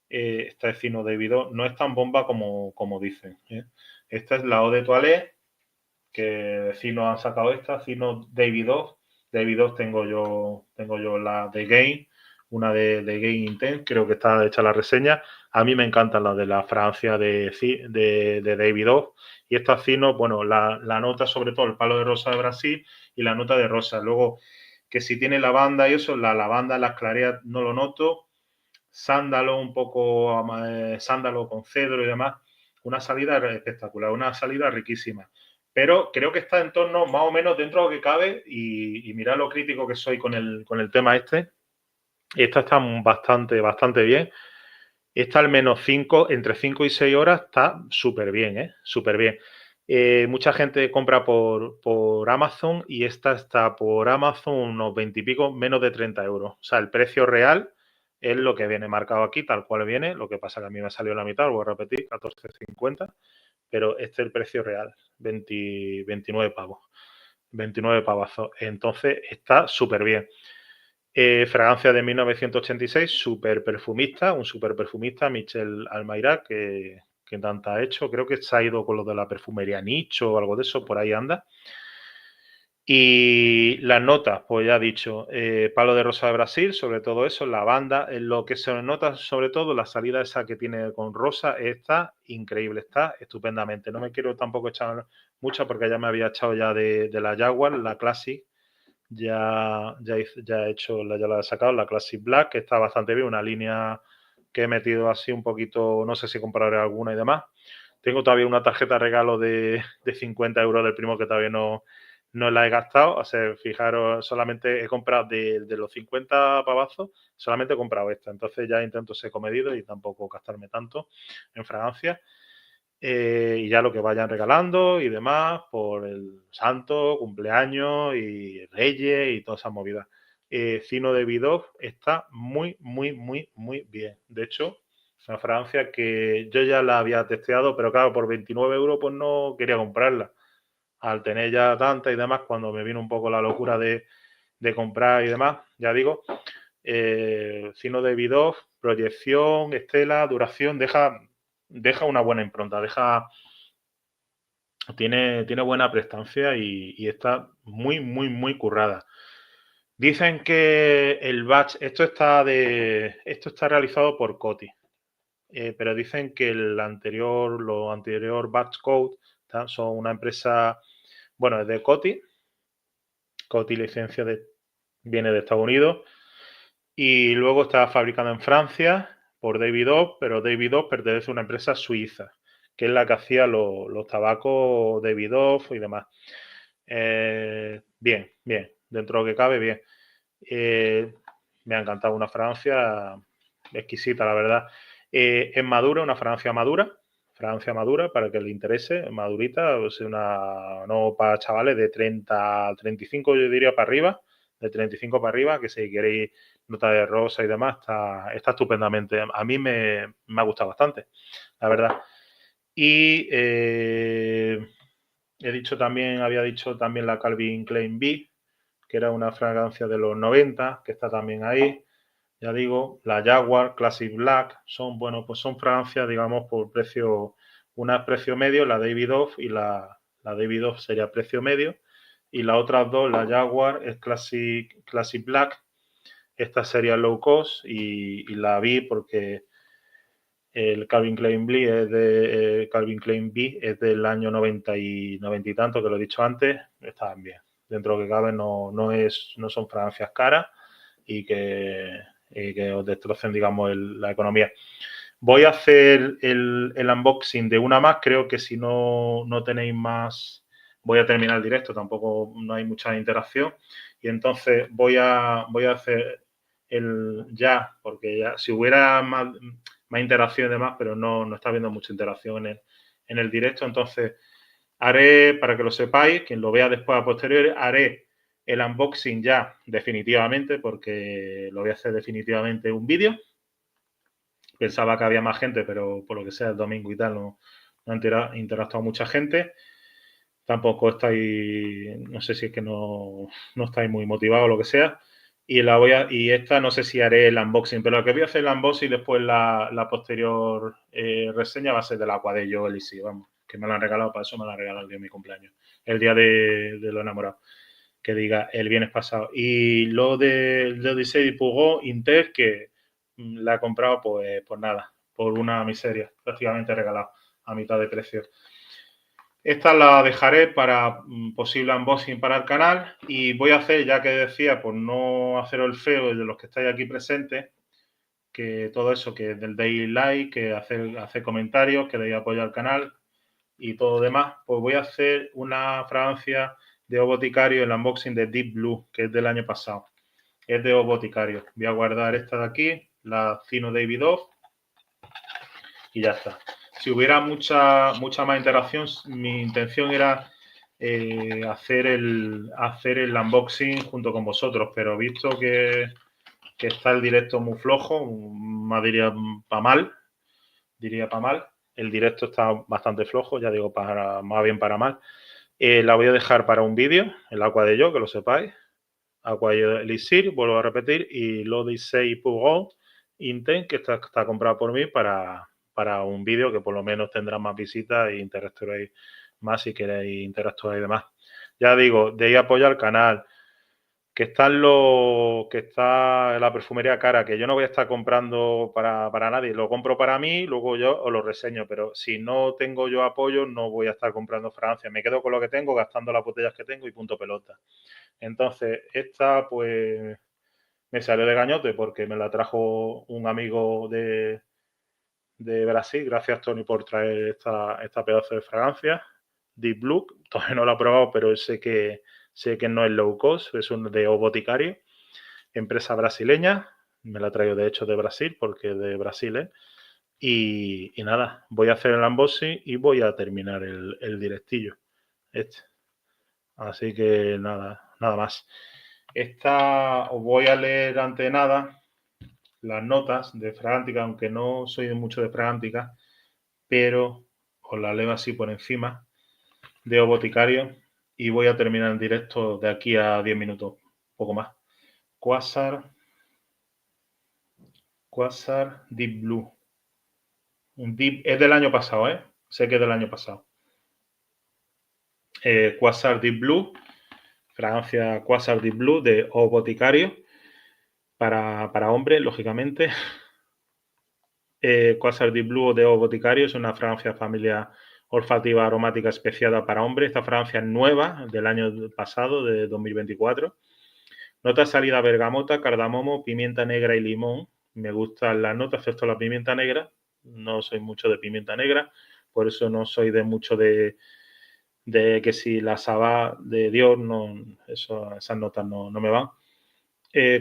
Esta es Cino Davidoff. No es tan bomba como dicen, ¿eh? Esta es la Eau de Toilette, que Cino han sacado esta, Cino Davidoff. Davidoff tengo yo la de Game, una de Game Intense, creo que está hecha la reseña. A mí me encantan las de la Francia de Davidoff. Y esta Cino, bueno, la nota sobre todo el palo de rosa de Brasil y la nota de rosa. Luego, que si tiene lavanda y eso, la lavanda, las clareas no lo noto. Sándalo, un poco sándalo con cedro y demás. Una salida espectacular, una salida riquísima. Pero creo que está en torno más o menos dentro de lo que cabe y mirad lo crítico que soy con el tema este. Esta está bastante bien. Esta al menos entre 5 y 6 horas está súper bien, ¿eh? Súper bien. Mucha gente compra por Amazon y esta está por Amazon unos 20 y pico, menos de 30 euros. O sea, el precio real es lo que viene marcado aquí, tal cual viene. Lo que pasa que a mí me salió la mitad, lo voy a repetir, 14,50. Pero este es el precio real, 29 pavos. 29 pavazos. Entonces está súper bien. Fragancia de 1986, super perfumista, un super perfumista, Michel Almayrac, que tanta ha hecho. Creo que se ha ido con lo de la perfumería Nicho o algo de eso, por ahí anda. Y las notas, pues ya he dicho, palo de rosa de Brasil, sobre todo eso, lavanda. Lo que se nota sobre todo, la salida esa que tiene con rosa, está increíble, está estupendamente. No me quiero tampoco echar mucho porque ya me había echado ya de la Jaguar, la Classic. Ya he hecho, ya la he sacado, la Classic Black, que está bastante bien, una línea que he metido así un poquito, no sé si compraré alguna y demás. Tengo todavía una tarjeta de regalo de 50 euros del primo que todavía no la he gastado. O sea, fijaros, solamente he comprado de los 50 pavazos, solamente he comprado esta. Entonces ya intento ser comedido y tampoco gastarme tanto en fragancias. Y ya lo que vayan regalando y demás por el santo, cumpleaños y reyes y todas esas movidas. Cino de Davidoff está muy bien. De hecho, es una fragancia que yo ya la había testeado, pero claro, por 29 euros pues no quería comprarla. Al tener ya tanta y demás, cuando me vino un poco la locura de comprar y demás, ya digo, Cino de Davidoff, proyección, estela, duración, deja una buena impronta, tiene buena prestancia y está muy currada. Dicen que el batch, esto está realizado por Coty, pero dicen que los anterior batch code son una empresa, bueno, es de Coty. Coty licencia viene de Estados Unidos y luego está fabricado en Francia por Davidoff, pero Davidoff pertenece a una empresa suiza, que es la que hacía los tabacos Davidoff y demás. Bien, dentro de lo que cabe, bien. Me ha encantado, una fragancia exquisita, la verdad. Es madura, una fragancia madura, fragancia madura para que le interese, madurita, pues no para chavales de 30 a 35, yo diría para arriba, de 35 para arriba, que si queréis nota de rosa y demás, está estupendamente. A mí me ha gustado bastante, la verdad. Y había dicho también la Calvin Klein B, que era una fragancia de los 90, que está también ahí. Ya digo, la Jaguar Classic Black son fragancias, digamos, por precio, una es precio medio, la Davidoff, y la Davidoff sería precio medio, y las otras dos, la Jaguar es Classic Black, esta sería low cost, y la vi porque el Calvin Klein B es del año 90 y tanto, que lo he dicho antes, estaban bien. Dentro de lo que cabe no son fragancias caras y que os destrocen, digamos, la economía. Voy a hacer el unboxing de una más. Creo que si no tenéis más, voy a terminar el directo. Tampoco no hay mucha interacción. Y entonces voy a hacer porque ya si hubiera más interacción y demás, pero no está habiendo mucha interacción en el directo. Entonces haré, para que lo sepáis, quien lo vea después a posteriori, haré el unboxing ya definitivamente, porque lo voy a hacer definitivamente un vídeo. Pensaba que había más gente, pero por lo que sea el domingo y tal no ha interactuado mucha gente. Tampoco estáis, no sé si es que no estáis muy motivados o lo que sea. Y esta no sé si haré el unboxing, pero lo que voy a hacer el unboxing y después la posterior reseña va a ser del Aqua de Joel y sí, vamos, que me lo han regalado, para eso me lo han regalado el día de mi cumpleaños, el día de los enamorados, que diga el viernes pasado. Y lo de Odyssey Peugeot Inter, que la he comprado pues nada, por una miseria, prácticamente regalado a mitad de precio. Esta la dejaré para posible unboxing para el canal y voy a hacer, ya que decía, por no haceros el feo de los que estáis aquí presentes, que todo eso, que del daily like, que hacer comentarios, que deis apoyo al canal y todo demás, pues voy a hacer una fragancia de O Boticario, el unboxing de Deep Blue, que es del año pasado. Es de O Boticario. Voy a guardar esta de aquí, la Cino Davidoff, y ya está. Si hubiera mucha más interacción, mi intención era hacer el unboxing junto con vosotros, pero visto que está el directo muy flojo, más diría para mal, el directo está bastante flojo, ya digo, más bien para mal. La voy a dejar para un vídeo, el Aqua de Yo, que lo sepáis. Aqua Elixir, vuelvo a repetir, y l'Odyssey Peugeot Intent, que está comprado por mí para un vídeo que por lo menos tendrá más visitas e interactuaréis más si queréis interactuar y demás. Ya digo, de ahí apoyar al canal, que está la perfumería cara, que yo no voy a estar comprando para nadie, lo compro para mí, luego yo os lo reseño, pero si no tengo yo apoyo, no voy a estar comprando fragancias, me quedo con lo que tengo, gastando las botellas que tengo y punto pelota. Entonces, esta pues me salió de gañote porque me la trajo un amigo de Brasil. Gracias, Tony, por traer esta pedazo de fragancia. Deep Blue, todavía no la he probado, pero sé que no es low cost, es un de O Boticario, empresa brasileña. Me la traigo de hecho de Brasil porque es de Brasil, y nada, voy a hacer el unboxing y voy a terminar el directillo. Así que nada más. Os voy a leer ante de nada las notas de Fragántica, aunque no soy mucho de Fragántica, pero os las leo así por encima, de O Boticario, y voy a terminar el directo de aquí a 10 minutos, poco más. Quasar Deep Blue. Es del año pasado, sé que es del año pasado. Quasar Deep Blue, fragancia Quasar Deep Blue de O Boticario, para hombres, lógicamente. Quasar Deep Blue de O Boticario es una fragancia familia olfativa aromática especiada para hombres. Esta fragancia es nueva, del año pasado, de 2024. Nota salida bergamota, cardamomo, pimienta negra y limón. Me gustan las notas, excepto la pimienta negra. No soy mucho de pimienta negra, por eso no soy de mucho de que si la Sabá de Dior, esas notas no me van.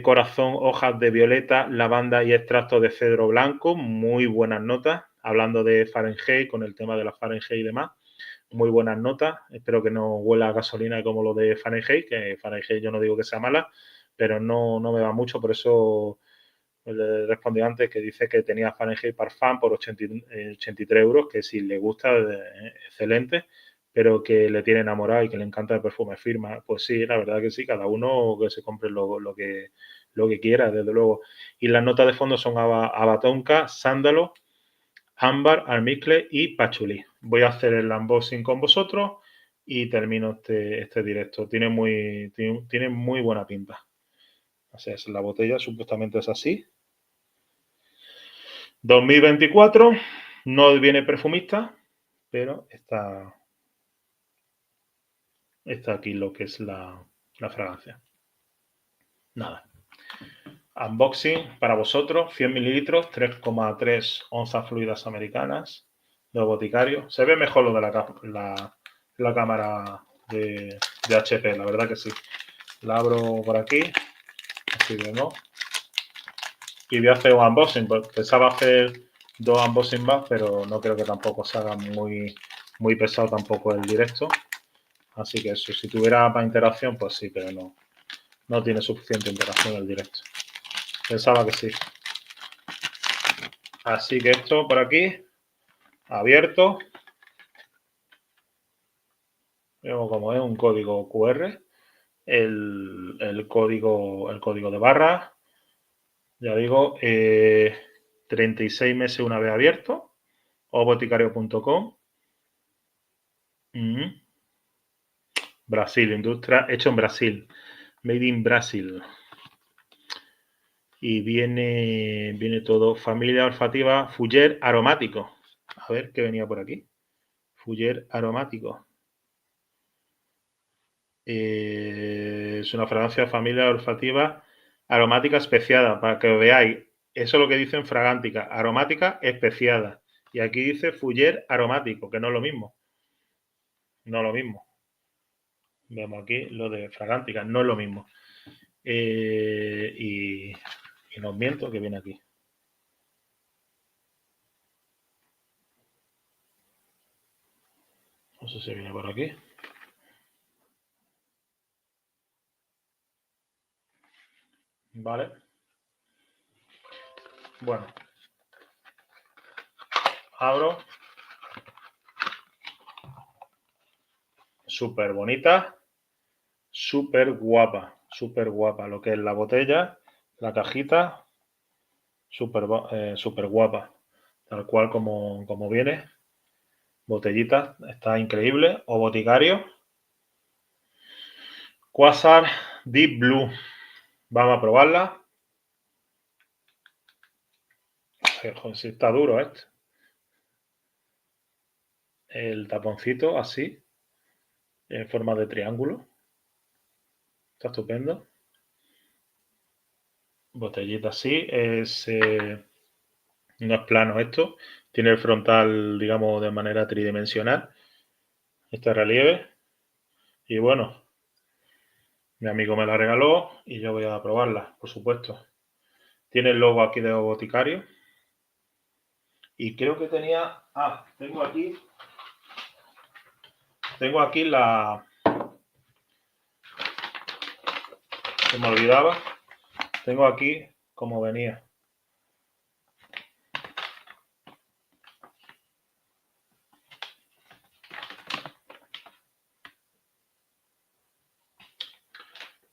Corazón, hojas de violeta, lavanda y extracto de cedro blanco, muy buenas notas. hablando de Fahrenheit, con el tema de la Fahrenheit y demás. Muy buenas notas. Espero que no huela a gasolina como lo de Fahrenheit, que Fahrenheit yo no digo que sea mala, pero no me va mucho, por eso le respondí antes que dice que tenía Fahrenheit Parfum por 83 euros, que si le gusta, excelente, pero que le tiene enamorado y que le encanta el perfume. Firma, pues sí, la verdad que sí, cada uno que se compre lo que quiera, desde luego. Y las notas de fondo son abatonca, sándalo, ámbar, almizcle y pachulí. Voy a hacer el unboxing con vosotros y termino este directo. Tiene muy buena pinta. O sea, la botella supuestamente es así. 2024, no viene perfumista, pero está aquí lo que es la fragancia. Nada. Unboxing para vosotros, 100 mililitros, 3,3 onzas fluidas americanas de Boticario. Se ve mejor lo de la cámara de HP, la verdad que sí. La abro por aquí, así vemos. Y voy a hacer un unboxing, porque pensaba hacer 2 unboxing más, pero no creo que tampoco se haga muy pesado tampoco el directo. Así que eso, si tuviera más interacción, pues sí, pero no tiene suficiente interacción el directo. Pensaba que sí. Así que esto por aquí, abierto. Vemos como es un código QR. El código de barra. Ya digo, 36 meses una vez abierto. Oboticario.com. Brasil, industria hecho en Brasil. Made in Brasil. Y viene todo. Familia olfativa Fuller aromático. A ver qué venía por aquí. Fuller aromático. Es una fragancia de familia olfativa aromática especiada. Para que veáis, eso es lo que dicen fragántica. Aromática especiada. Y aquí dice Fuller aromático, que no es lo mismo. No es lo mismo. Vemos aquí lo de fragántica, no es lo mismo. Y no os miento que viene aquí. No sé si viene por aquí. Vale. Bueno. Abro. Súper bonita. Súper guapa. Súper guapa. Lo que es la botella, la cajita. Súper guapa. Tal cual como viene. Botellita. Está increíble. O boticario. Quasar Deep Blue. Vamos a probarla. Joder, si está duro este. El taponcito así. En forma de triángulo. Está estupendo. Botellita así. No es plano esto. Tiene el frontal, digamos, de manera tridimensional. Este relieve. Y bueno, mi amigo me la regaló y yo voy a probarla, por supuesto. Tiene el logo aquí de Boticario. Y creo que tenía... tengo aquí la... Se me olvidaba. Tengo aquí como venía.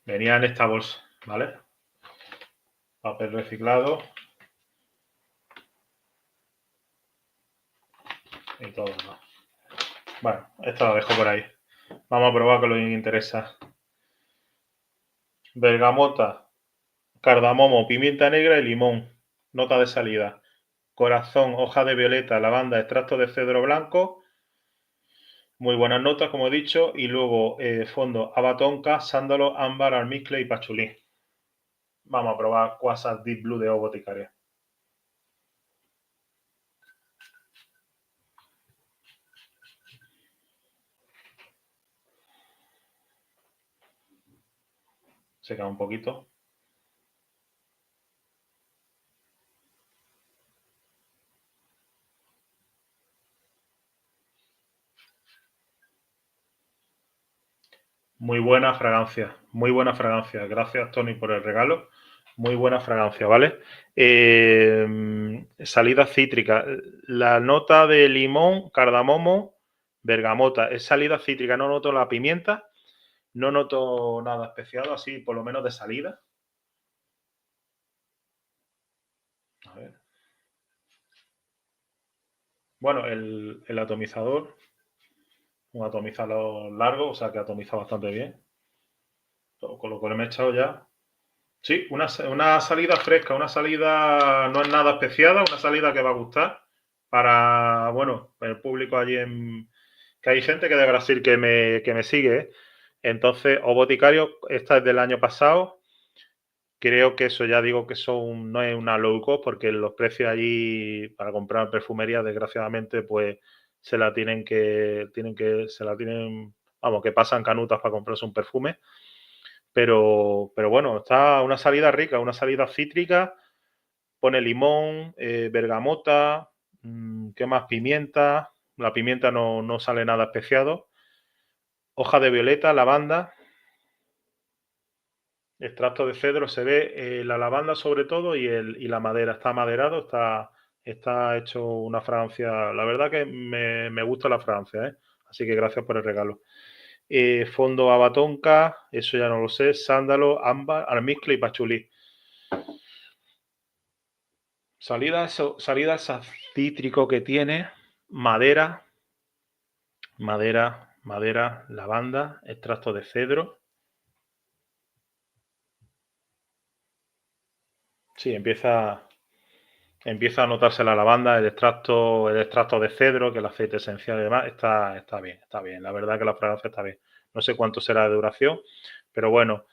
Venía en esta bolsa, ¿vale? Papel reciclado. Y todo demás. Bueno, esto lo dejo por ahí. Vamos a probar con lo que me interesa. Bergamota, cardamomo, pimienta negra y limón. Nota de salida. Corazón, hoja de violeta, lavanda, extracto de cedro blanco. Muy buenas notas, como he dicho. Y luego, fondo, abatonca, sándalo, ámbar, almizcle y pachulí. Vamos a probar Quasar Deep Blue de O Boticario. Se queda un poquito. Muy buena fragancia, muy buena fragancia. Gracias, Tony, por el regalo. Muy buena fragancia, ¿vale? Salida cítrica. La nota de limón, cardamomo, bergamota. Es salida cítrica. No noto la pimienta. No noto nada especiado, así por lo menos de salida. A ver. Bueno, el atomizador, un atomizador largo, o sea que atomiza bastante bien. Con lo cual me he echado ya. Sí, una salida fresca, una salida no es nada especiada, una salida que va a gustar para, bueno, el público allí en... Que hay gente que de Brasil que me sigue, ¿eh? Entonces, O Boticario, esta es del año pasado. Creo que eso ya digo que no es una low cost porque los precios allí para comprar perfumería, desgraciadamente, pues vamos, que pasan canutas para comprarse un perfume. Pero bueno, está una salida rica, una salida cítrica, pone limón, bergamota, ¿qué más? Pimienta, la pimienta no sale nada especiado, hoja de violeta, lavanda, extracto de cedro, se ve la lavanda sobre todo y la madera, está maderado, está hecho una fragancia, la verdad que me gusta la fragancia, ¿eh? Así que gracias por el regalo. Fondo abatonca, eso ya no lo sé, sándalo, ámbar, almizcle y pachulí. Salida esa cítrico que tiene, madera, lavanda, extracto de cedro. Sí, empieza a notarse la lavanda, el extracto de cedro, que el aceite esencial y demás, está bien, está bien. La verdad que la fragancia está bien. No sé cuánto será de duración, pero bueno,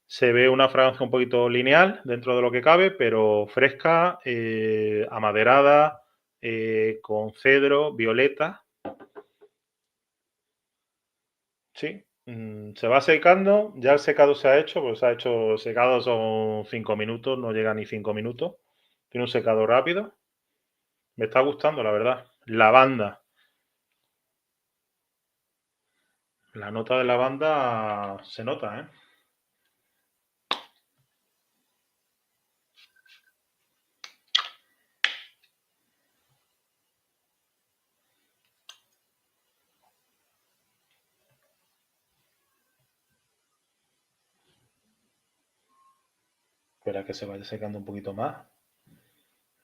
se ve una fragancia un poquito lineal dentro de lo que cabe, pero fresca, amaderada, con cedro, violeta. Sí, se va secando, ya el secado se ha hecho, pues se ha hecho secado son 5 minutos, no llega ni 5 minutos. Tiene un secado rápido. Me está gustando, la verdad. Lavanda. La nota de lavanda se nota, ¿eh? Espera que se vaya secando un poquito más.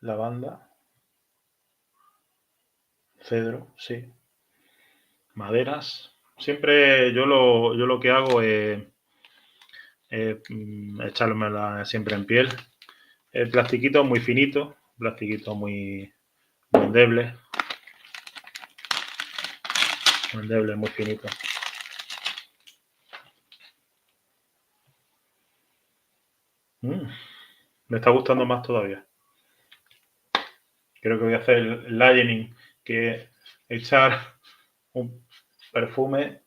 Lavanda, cedro, sí. Maderas. Siempre yo lo que hago es echármela siempre en piel. El plastiquito muy finito, plastiquito muy endeble, muy finito. Me está gustando más todavía. Creo que voy a hacer el lining, que es echar un perfume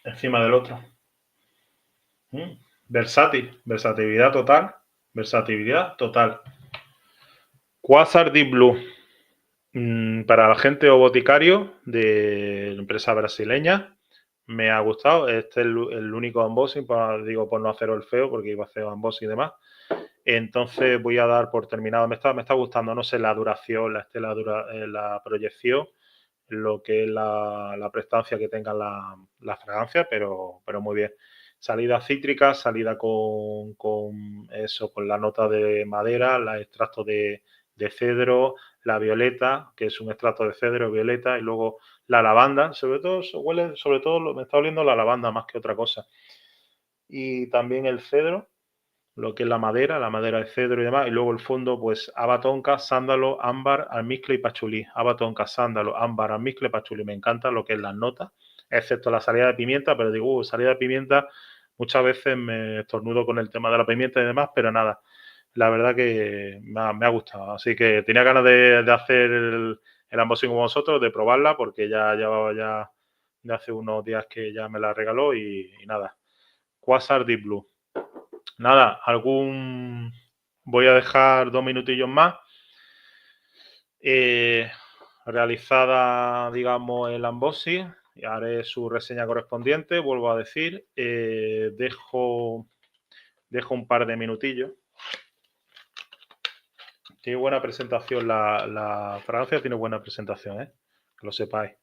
encima del otro. Versátil, versatilidad total. Quasar Deep Blue. Para la gente o boticario de la empresa brasileña, me ha gustado. Este es el único unboxing, por no hacer el feo, porque iba a hacer unboxing y demás. Entonces voy a dar por terminado. Me está gustando, no sé, la duración, la proyección, lo que es la prestancia que tenga la fragancia, pero muy bien. Salida cítrica, salida con la nota de madera, el extracto de cedro, la violeta, que es un extracto de cedro, violeta, y luego la lavanda, sobre todo, me está oliendo la lavanda más que otra cosa. Y también el cedro, lo que es la madera de cedro y demás, y luego el fondo, pues haba tonka, sándalo, ámbar, almizcle y pachulí. Haba tonka, sándalo, ámbar, almizcle, pachulí. Me encanta lo que es las notas, excepto la salida de pimienta, pero digo, salida de pimienta, muchas veces me estornudo con el tema de la pimienta y demás, pero nada, la verdad que me ha gustado. Así que tenía ganas de hacer el unboxing con vosotros, de probarla, porque ya llevaba ya de hace unos días que ya me la regaló y nada. Quasar Deep Blue. Nada, voy a dejar 2 minutillos más. Realizada, digamos, el unboxing haré su reseña correspondiente. Vuelvo a decir, dejo un par de minutillos. Tiene buena presentación la fragancia, tiene buena presentación, que lo sepáis.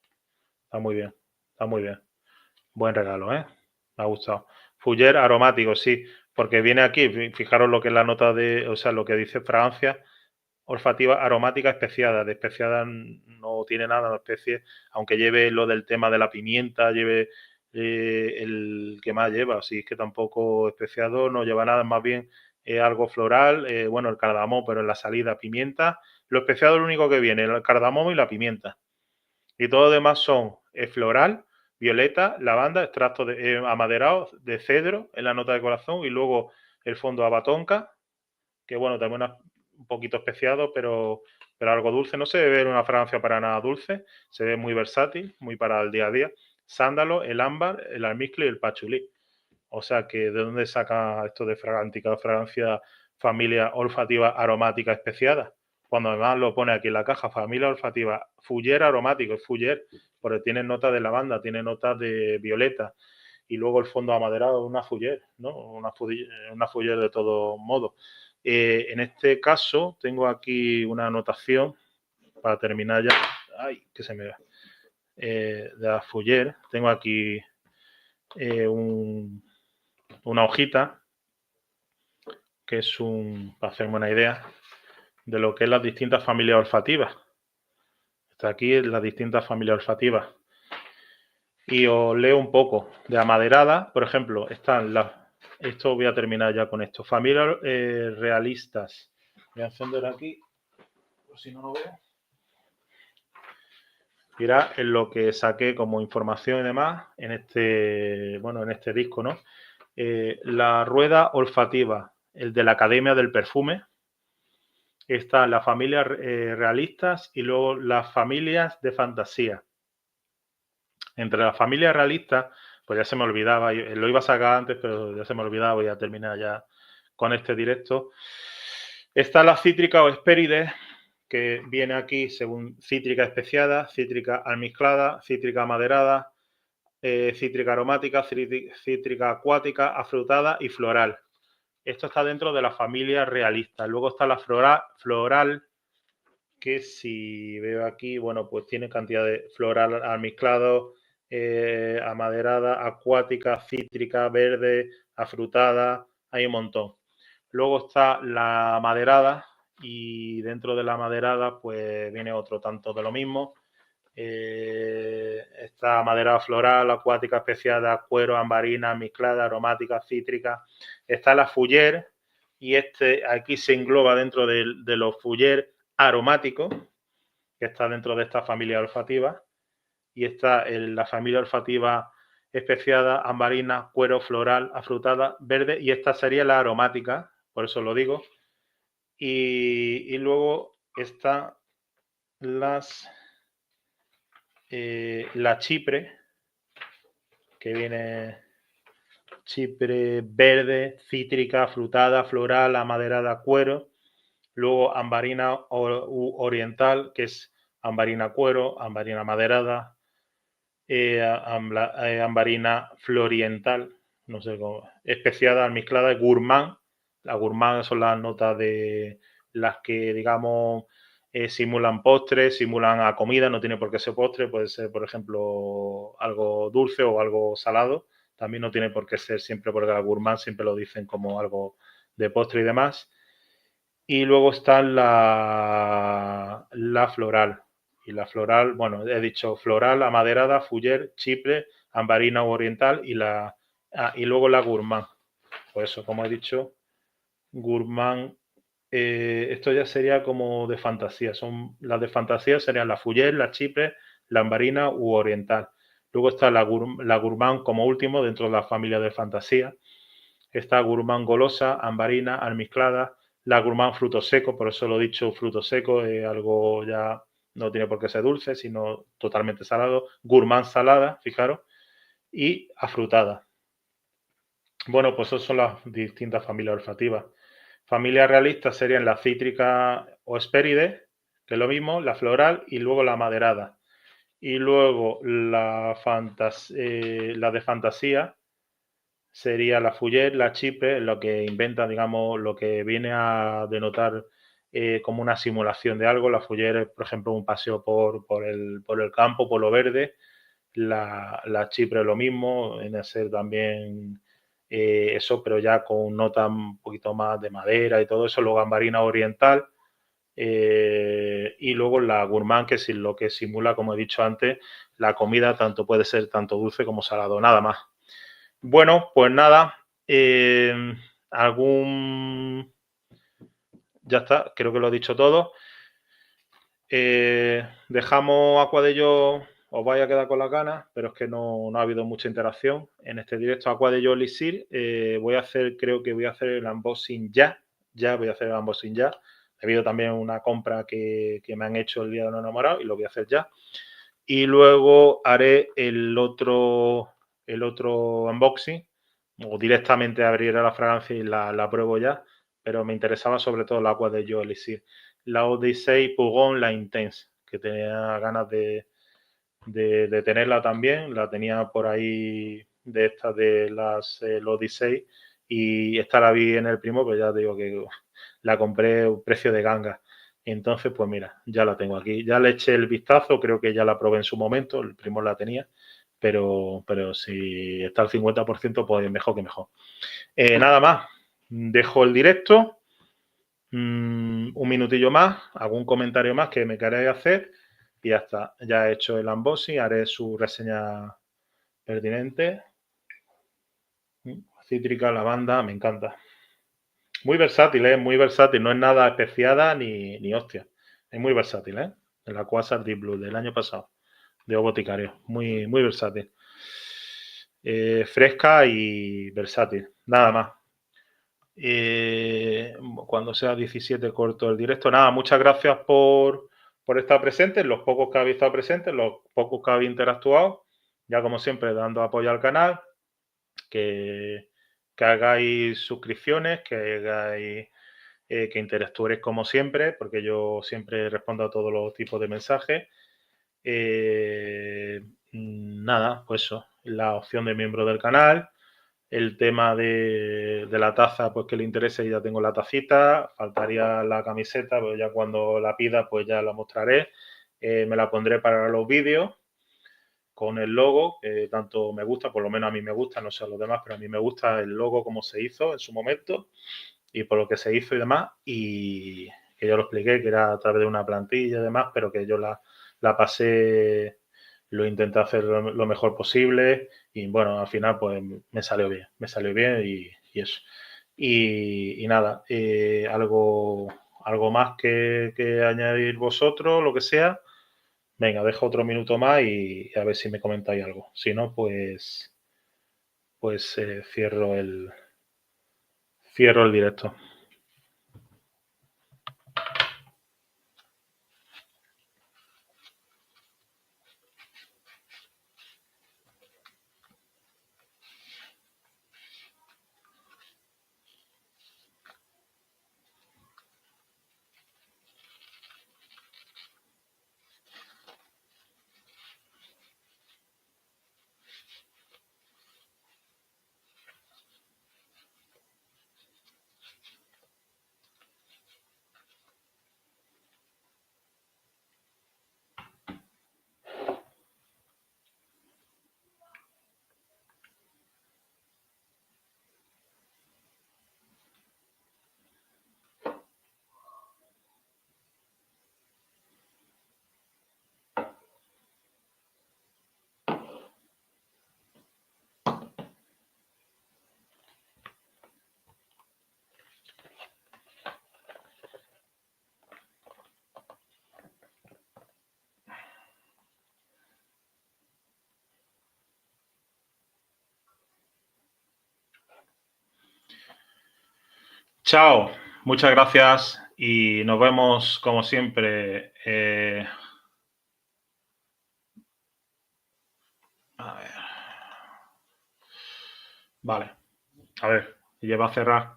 Está muy bien, está muy bien. Buen regalo, me ha gustado. Fougère aromático, sí, porque viene aquí, fijaros lo que es la nota lo que dice fragancia olfativa aromática especiada. De especiada no tiene nada de especie, aunque lleve lo del tema de la pimienta, lleve el que más lleva, así es que tampoco especiado no lleva nada, más bien algo floral, bueno, el cardamomo, pero en la salida pimienta. Lo especiado es lo único que viene, el cardamomo y la pimienta. Y todo lo demás son floral, violeta, lavanda, extracto de amaderado de cedro en la nota de corazón y luego el fondo a batonca, que bueno, también un poquito especiado, pero algo dulce. No se ve ver una fragancia para nada dulce, se ve muy versátil, muy para el día a día. Sándalo, el ámbar, el almizcle y el pachulí. O sea que, ¿de dónde saca esto de fragántica, fragancia, familia olfativa aromática especiada? Cuando además lo pone aquí en la caja, familia olfativa, Fougère aromático, es Fougère, porque tiene notas de lavanda, tiene notas de violeta, y luego el fondo amaderado, una Fougère, ¿no? Una Fougère de todo modo. En este caso, tengo aquí una anotación para terminar ya. Ay, que se me va. De la Fougère, tengo aquí una hojita que es para hacerme una idea de lo que es las distintas familias olfativas. Está aquí las distintas familias olfativas. Y os leo un poco. De amaderada, por ejemplo, están esto voy a terminar ya con esto. Familias realistas. Voy a encender aquí, por si no lo veo. Mirad en lo que saqué como información y demás en este disco, ¿no? La rueda olfativa, el de la Academia del Perfume. Están las familias realistas y luego las familias de fantasía. Entre las familias realistas, pues ya se me olvidaba, lo iba a sacar antes, pero ya se me olvidaba, voy a terminar ya con este directo. Está la cítrica o Hesperides, que viene aquí según cítrica especiada, cítrica almizclada, cítrica amaderada, cítrica aromática, cítrica acuática, afrutada y floral. Esto está dentro de la familia realista. Luego está la floral, que si veo aquí, bueno, pues tiene cantidad de floral almizclado, amaderada, acuática, cítrica, verde, afrutada, hay un montón. Luego está la maderada y dentro de la maderada pues viene otro tanto de lo mismo. Está maderada floral, acuática, especiada, cuero, ambarina, mezclada, aromática, cítrica. Está la Fougère y aquí se engloba dentro de los Fougère aromáticos, que está dentro de esta familia olfativa. Y está en la familia olfativa especiada, ambarina, cuero, floral, afrutada, verde. Y esta sería la aromática, por eso lo digo. Y luego está la chipre, que viene chipre verde, cítrica, frutada, floral, amaderada, cuero. Luego ambarina oriental, que es ambarina cuero, ambarina maderada, ambarina floriental, no sé cómo, especiada, almizclada, gourmand. La gourmand son las notas de las que, digamos, simulan postres, simulan a comida, no tiene por qué ser postre, puede ser, por ejemplo, algo dulce o algo salado. También no tiene por qué ser siempre, porque la gourmand siempre lo dicen como algo de postre y demás. Y luego está la floral. Y la floral, bueno, he dicho floral, amaderada, Fougère, chipre, ambarina oriental y luego la gourmand. Por eso, como he dicho, gourmand, esto ya sería como de fantasía. Las de fantasía serían la Fougère, la chipre, la ambarina u oriental. Luego está la gourmand como último dentro de la familia de fantasía. Está gourmand golosa, ambarina, almizclada, la gourmand fruto seco, por eso lo he dicho fruto seco, algo ya no tiene por qué ser dulce, sino totalmente salado. Gourmand salada, fijaros, y afrutada. Bueno, pues esas son las distintas familias olfativas. Familias realistas serían la cítrica o Hesperides, que es lo mismo, la floral y luego la maderada. Y luego la de fantasía sería la Fougère, la Chipre, lo que inventa, digamos, lo que viene a denotar como una simulación de algo. La Fougère es, por ejemplo, un paseo por el campo, por lo verde. La Chipre lo mismo, en ser también eso, pero ya con nota un poquito más de madera y todo eso. Luego Gambarina Oriental. Y luego la Gourmand, que es lo que simula, como he dicho antes, la comida tanto puede ser tanto dulce como salado, nada más. Bueno, pues nada, algún... Ya está, creo que lo he dicho todo. Dejamos Aqua de Yo, os vais a quedar con las ganas, pero es que no ha habido mucha interacción en este directo. Aqua de Yo Elixir, creo que voy a hacer el unboxing ya voy a hacer el unboxing ya. Debido también a una compra que me han hecho el día de los enamorados y lo voy a hacer ya. Y luego haré el otro unboxing, o directamente abriré la fragancia y la pruebo ya, pero me interesaba sobre todo el agua de Yo Elixir. La Odyssey Pugon, la Intense, que tenía ganas de tenerla también, la tenía por ahí de estas de las Odyssey, y esta la vi en el Primo, pero ya digo que la compré a un precio de ganga. Entonces, pues mira, ya la tengo aquí. Ya le eché el vistazo, creo que ya la probé en su momento, el Primo la tenía, pero si está al 50%, pues mejor que mejor. Nada más, dejo el directo, un minutillo más, algún comentario más que me queráis hacer y ya está. Ya he hecho el unboxing, haré su reseña pertinente. Cítrica, lavanda, me encanta. Muy versátil, muy versátil. No es nada especiada ni hostia. Es muy versátil, de la Quasar Deep Blue del año pasado, de O Boticario. Muy, muy versátil. Fresca y versátil. Nada más. Cuando sea 17 corto el directo. Nada, muchas gracias por estar presentes, los pocos que habéis estado presentes, los pocos que habéis interactuado. Ya como siempre, dando apoyo al canal, que hagáis suscripciones, que interactuéis como siempre, porque yo siempre respondo a todos los tipos de mensajes. Nada, pues eso, la opción de miembro del canal, el tema de la taza, pues que le interese, ya tengo la tacita, faltaría la camiseta, pero ya cuando la pida, pues ya la mostraré. Me la pondré para los vídeos con el logo, que tanto me gusta, por lo menos a mí me gusta, no sé a los demás, pero a mí me gusta el logo como se hizo en su momento y por lo que se hizo y demás, y que yo lo expliqué, que era a través de una plantilla y demás, pero que yo la pasé, lo intenté hacer lo mejor posible y bueno, al final pues me salió bien y eso. Y nada, algo más que añadir vosotros, lo que sea. Venga, dejo otro minuto más y a ver si me comentáis algo. Si no, pues cierro el directo. Chao, muchas gracias y nos vemos como siempre. A ver. Vale, a ver, lleva a cerrar.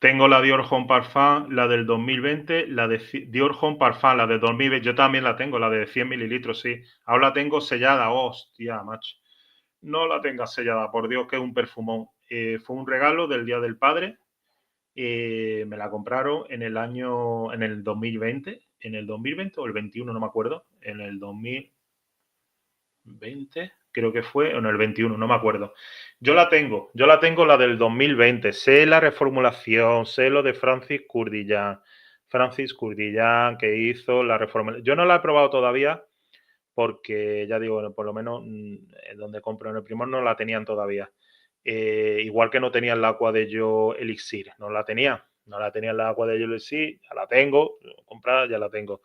Tengo la Dior Homme Parfum, la del 2020, la de Dior Homme Parfum, la de 2020. Yo también la tengo, la de 100 mililitros, sí. Ahora la tengo sellada. Hostia, macho. No la tengas sellada, por Dios, que es un perfumón. Fue un regalo del Día del Padre. Me la compraron en el 2020. En el 2020 o el 21, no me acuerdo. En el 2020, creo que fue, o en el 21, no me acuerdo. Yo la tengo la del 2020. Sé la reformulación, sé lo de Francis Kurkdjian, que hizo la reformulación. Yo no la he probado todavía porque, ya digo, bueno, por lo menos donde compro en el Primor no la tenían todavía. Igual que no tenía el agua de Yo Elixir, no la tenía el agua de Yo Elixir, ya la tengo, comprada, ya la tengo.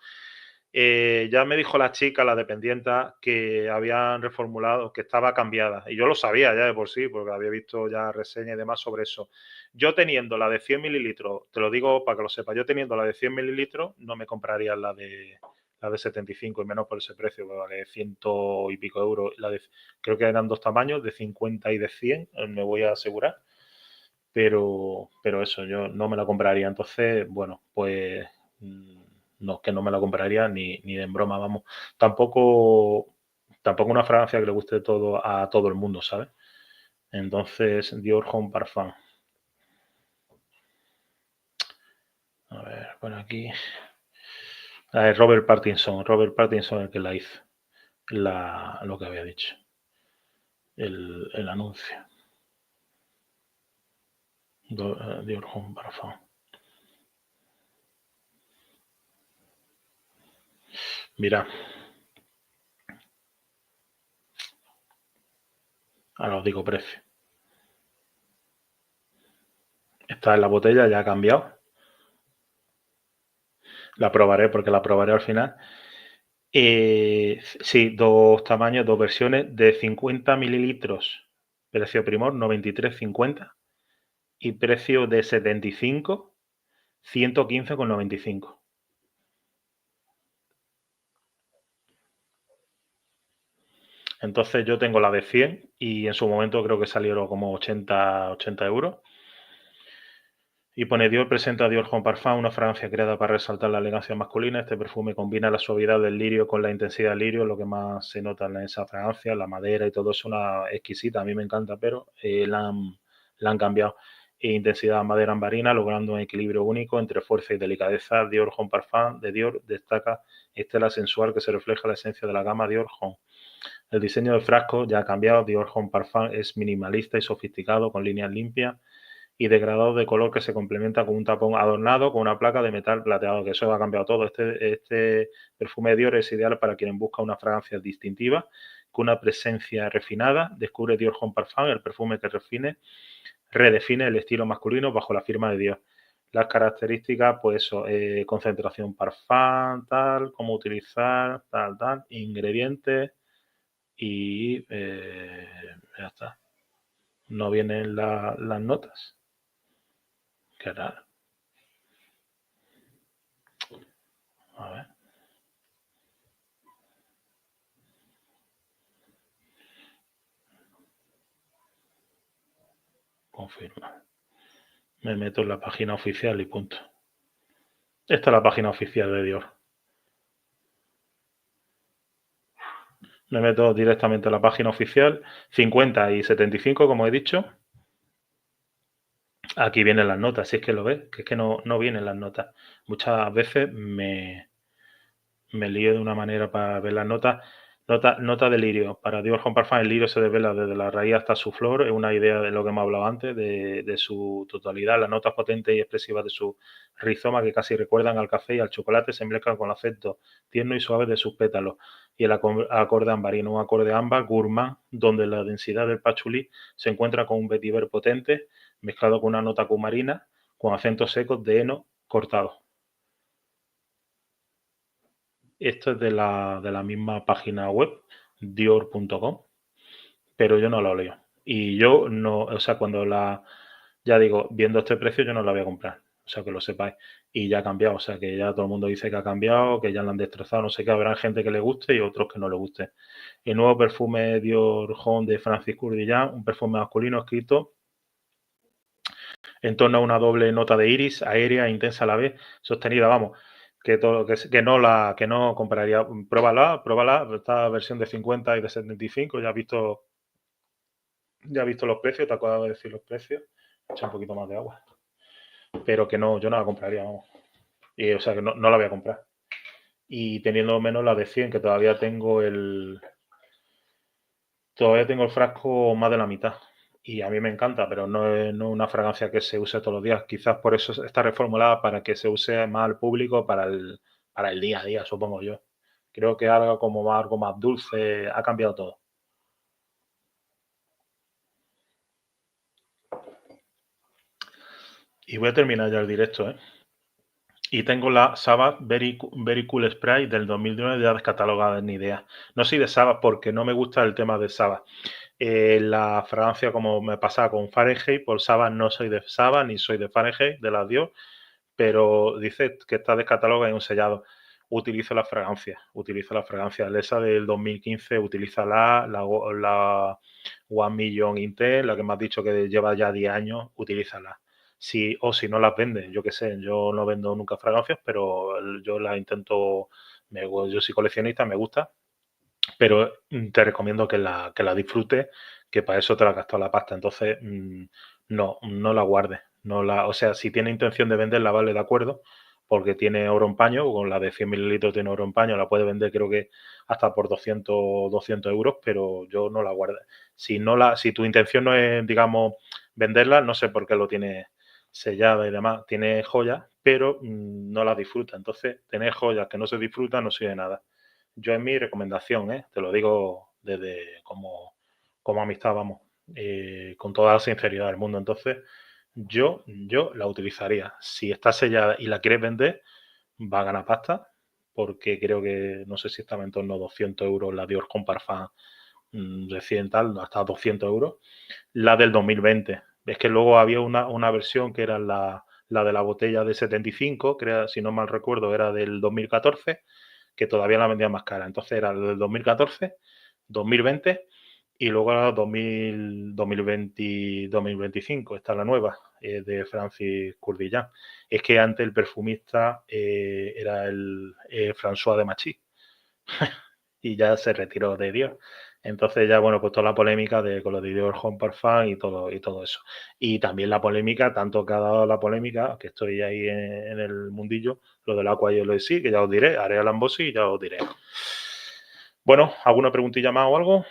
Ya me dijo la chica, la dependienta, que habían reformulado, que estaba cambiada. Y yo lo sabía ya de por sí, porque había visto ya reseñas y demás sobre eso. Yo teniendo la de 100 mililitros, te lo digo para que lo sepas, yo teniendo la de 100 mililitros, no me compraría la de 75 y menos por ese precio, que vale ciento y pico euros. Creo que eran dos tamaños, de 50 y de 100, me voy a asegurar. Pero eso, yo no me la compraría. Entonces, bueno, pues no, que no me la compraría ni de broma, vamos. Tampoco una fragancia que le guste todo a todo el mundo, ¿sabes? Entonces, Dior Homme Parfum. A ver, por aquí. Robert Pattinson el que la hizo. Lo que había dicho. El anuncio. Dior Homme Parfum. Mira. Ahora os digo precio. Está en la botella, ya ha cambiado. La probaré porque la probaré al final. Sí, dos tamaños, dos versiones de 50 mililitros. Precio Primor 93,50 y precio de 75, 115,95. Entonces yo tengo la de 100 y en su momento creo que salieron como 80 euros. Y pone Dior presenta Dior Homme Parfum, una fragancia creada para resaltar la elegancia masculina. Este perfume combina la suavidad del lirio con la intensidad del lirio, lo que más se nota en esa fragancia, la madera y todo es una exquisita. A mí me encanta, pero la han cambiado. Intensidad madera ambarina, logrando un equilibrio único entre fuerza y delicadeza. Dior Homme Parfum de Dior destaca estela sensual que se refleja la esencia de la gama Dior Homme. El diseño del frasco ya ha cambiado. Dior Homme Parfum es minimalista y sofisticado, con líneas limpias y degradados de color que se complementa con un tapón adornado con una placa de metal plateado, que eso ha cambiado todo. Este perfume de Dior es ideal para quien busca una fragancia distintiva, con una presencia refinada. Descubre Dior Homme Parfum, el perfume que redefine el estilo masculino bajo la firma de Dior. Las características, pues eso, concentración parfum, tal, cómo utilizar, tal, ingredientes y ya está. No vienen las notas. Qué raro. A ver. Confirma. Me meto en la página oficial y punto. Esta es la página oficial de Dior. Me meto directamente a la página oficial. 50 y 75, como he dicho. Aquí vienen las notas, si es que lo ves, que es que no vienen las notas. Muchas veces me lío de una manera para ver las notas. Nota de lirio. Para Dior Homme Parfum, el lirio se desvela desde la raíz hasta su flor. Es una idea de lo que hemos hablado antes, de su totalidad. Las notas potentes y expresivas de su rizoma, que casi recuerdan al café y al chocolate, se mezclan con el afecto tierno y suave de sus pétalos. Y el acorde ambarino, un acorde ámbar gourmand, donde la densidad del pachulí se encuentra con un vetiver potente, mezclado con una nota cumarina, con acentos secos de heno cortado. Esto es de la misma página web, dior.com, pero yo no lo leo. Y yo no, o sea, ya digo, viendo este precio yo no la voy a comprar, o sea, que lo sepáis. Y ya ha cambiado, o sea, que ya todo el mundo dice que ha cambiado, que ya la han destrozado, no sé qué, habrá gente que le guste y otros que no le guste. El nuevo perfume Dior Homme de Francis Kurkdjian, un perfume masculino escrito en torno a una doble nota de iris, aérea, intensa a la vez, sostenida, vamos, que no compraría. Pruébala, esta versión de 50 y de 75, ya has visto los precios, te acabo de decir los precios, echa un poquito más de agua, pero que no, yo no la compraría, vamos, y, o sea, que no la voy a comprar. Y teniendo menos la de 100, que todavía tengo el frasco más de la mitad. Y a mí me encanta, pero no es una fragancia que se use todos los días. Quizás por eso está reformulada para que se use más al público para el día a día, supongo yo. Creo que algo más dulce ha cambiado todo. Y voy a terminar ya el directo, ¿eh? Y tengo la Savage Very Cool Spray del 2009 ya descatalogada, ni idea. No soy de Savage porque no me gusta el tema de Savage. La fragancia, como me pasaba con Fahrenheit, por Savage no soy de Savage ni soy de Fahrenheit, de las Dior, pero dice que está descatalogada y un sellado. Utilizo la fragancia. Esa del 2015, utilízala, la One Million Intel, la que me has dicho que lleva ya 10 años, utilízala. O si no las vendes, yo qué sé, yo no vendo nunca fragancias, pero yo las intento, yo soy coleccionista, me gusta, pero te recomiendo que la disfrutes, que para eso te la has gastado la pasta. Entonces, no la guardes. O sea, si tiene intención de venderla, vale, de acuerdo, porque tiene oro en paño, con la de 100 mililitros tiene oro en paño, la puede vender creo que hasta por 200 euros, pero yo no la guardo. Si tu intención no es, digamos, venderla, no sé por qué lo tiene sellada y demás, tiene joyas, pero no las disfruta. Entonces, tener joyas que no se disfrutan no sirve de nada. Yo es mi recomendación, ¿eh? Te lo digo desde como amistad, vamos, con toda la sinceridad del mundo. Entonces, yo la utilizaría. Si está sellada y la quieres vender, va a ganar pasta, porque creo que, no sé si estaba en torno a 200 euros la Dior Homme Parfum recién tal, hasta 200 euros. La del 2020. Es que luego había una versión que era la de la botella de 75, que si no mal recuerdo, era del 2014, que todavía la vendían más cara. Entonces era del 2014, 2020 y luego era 2020, 2025. Esta es la nueva, de Francis Courtilland. Es que antes el perfumista era el François de Machy y ya se retiró de Dior. Entonces ya, bueno, pues toda la polémica con lo de Dior Home Parfum y todo eso. Y también la polémica, tanto que ha dado la polémica, que estoy ahí en el mundillo, lo del Aqua Yellow Sea, que ya os diré, haré el unboxing y ya os diré. Bueno, ¿alguna preguntilla más o algo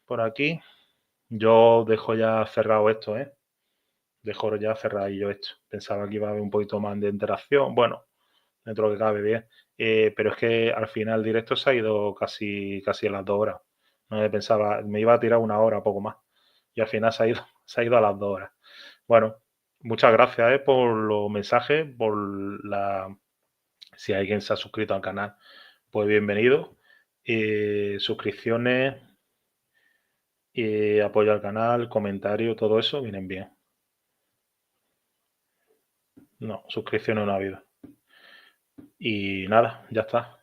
por aquí? Yo dejo ya cerrado esto, ¿eh? Dejo ya cerradillo esto. Pensaba que iba a haber un poquito más de interacción. Bueno, dentro de lo que cabe bien. Pero es que al final el directo se ha ido casi a las 2 horas. No me pensaba, me iba a tirar una hora, poco más. Y al final se ha ido a las 2 horas. Bueno, muchas gracias por los mensajes, si alguien se ha suscrito al canal, pues bienvenido. Suscripciones, apoyo al canal, comentarios, todo eso vienen bien. No, suscripciones no ha habido. Y nada, ya está.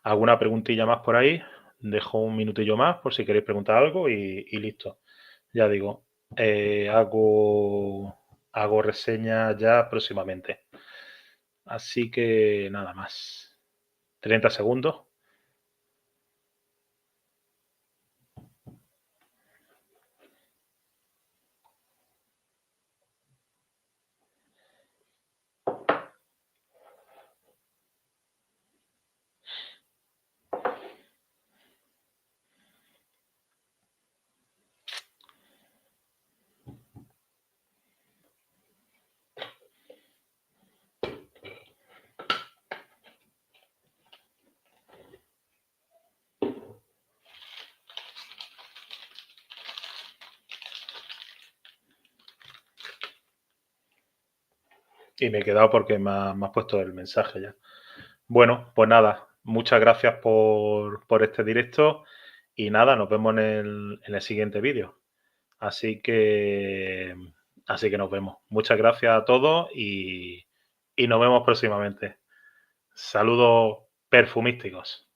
¿Alguna preguntilla más por ahí? Dejo un minutillo más por si queréis preguntar algo y listo. Ya digo, hago reseña ya próximamente. Así que nada más. 30 segundos. Y me he quedado porque me has puesto el mensaje ya. Bueno, pues nada, muchas gracias por este directo y nada, nos vemos en el siguiente vídeo. Así que, así que nos vemos. Muchas gracias a todos y nos vemos próximamente. Saludos perfumísticos.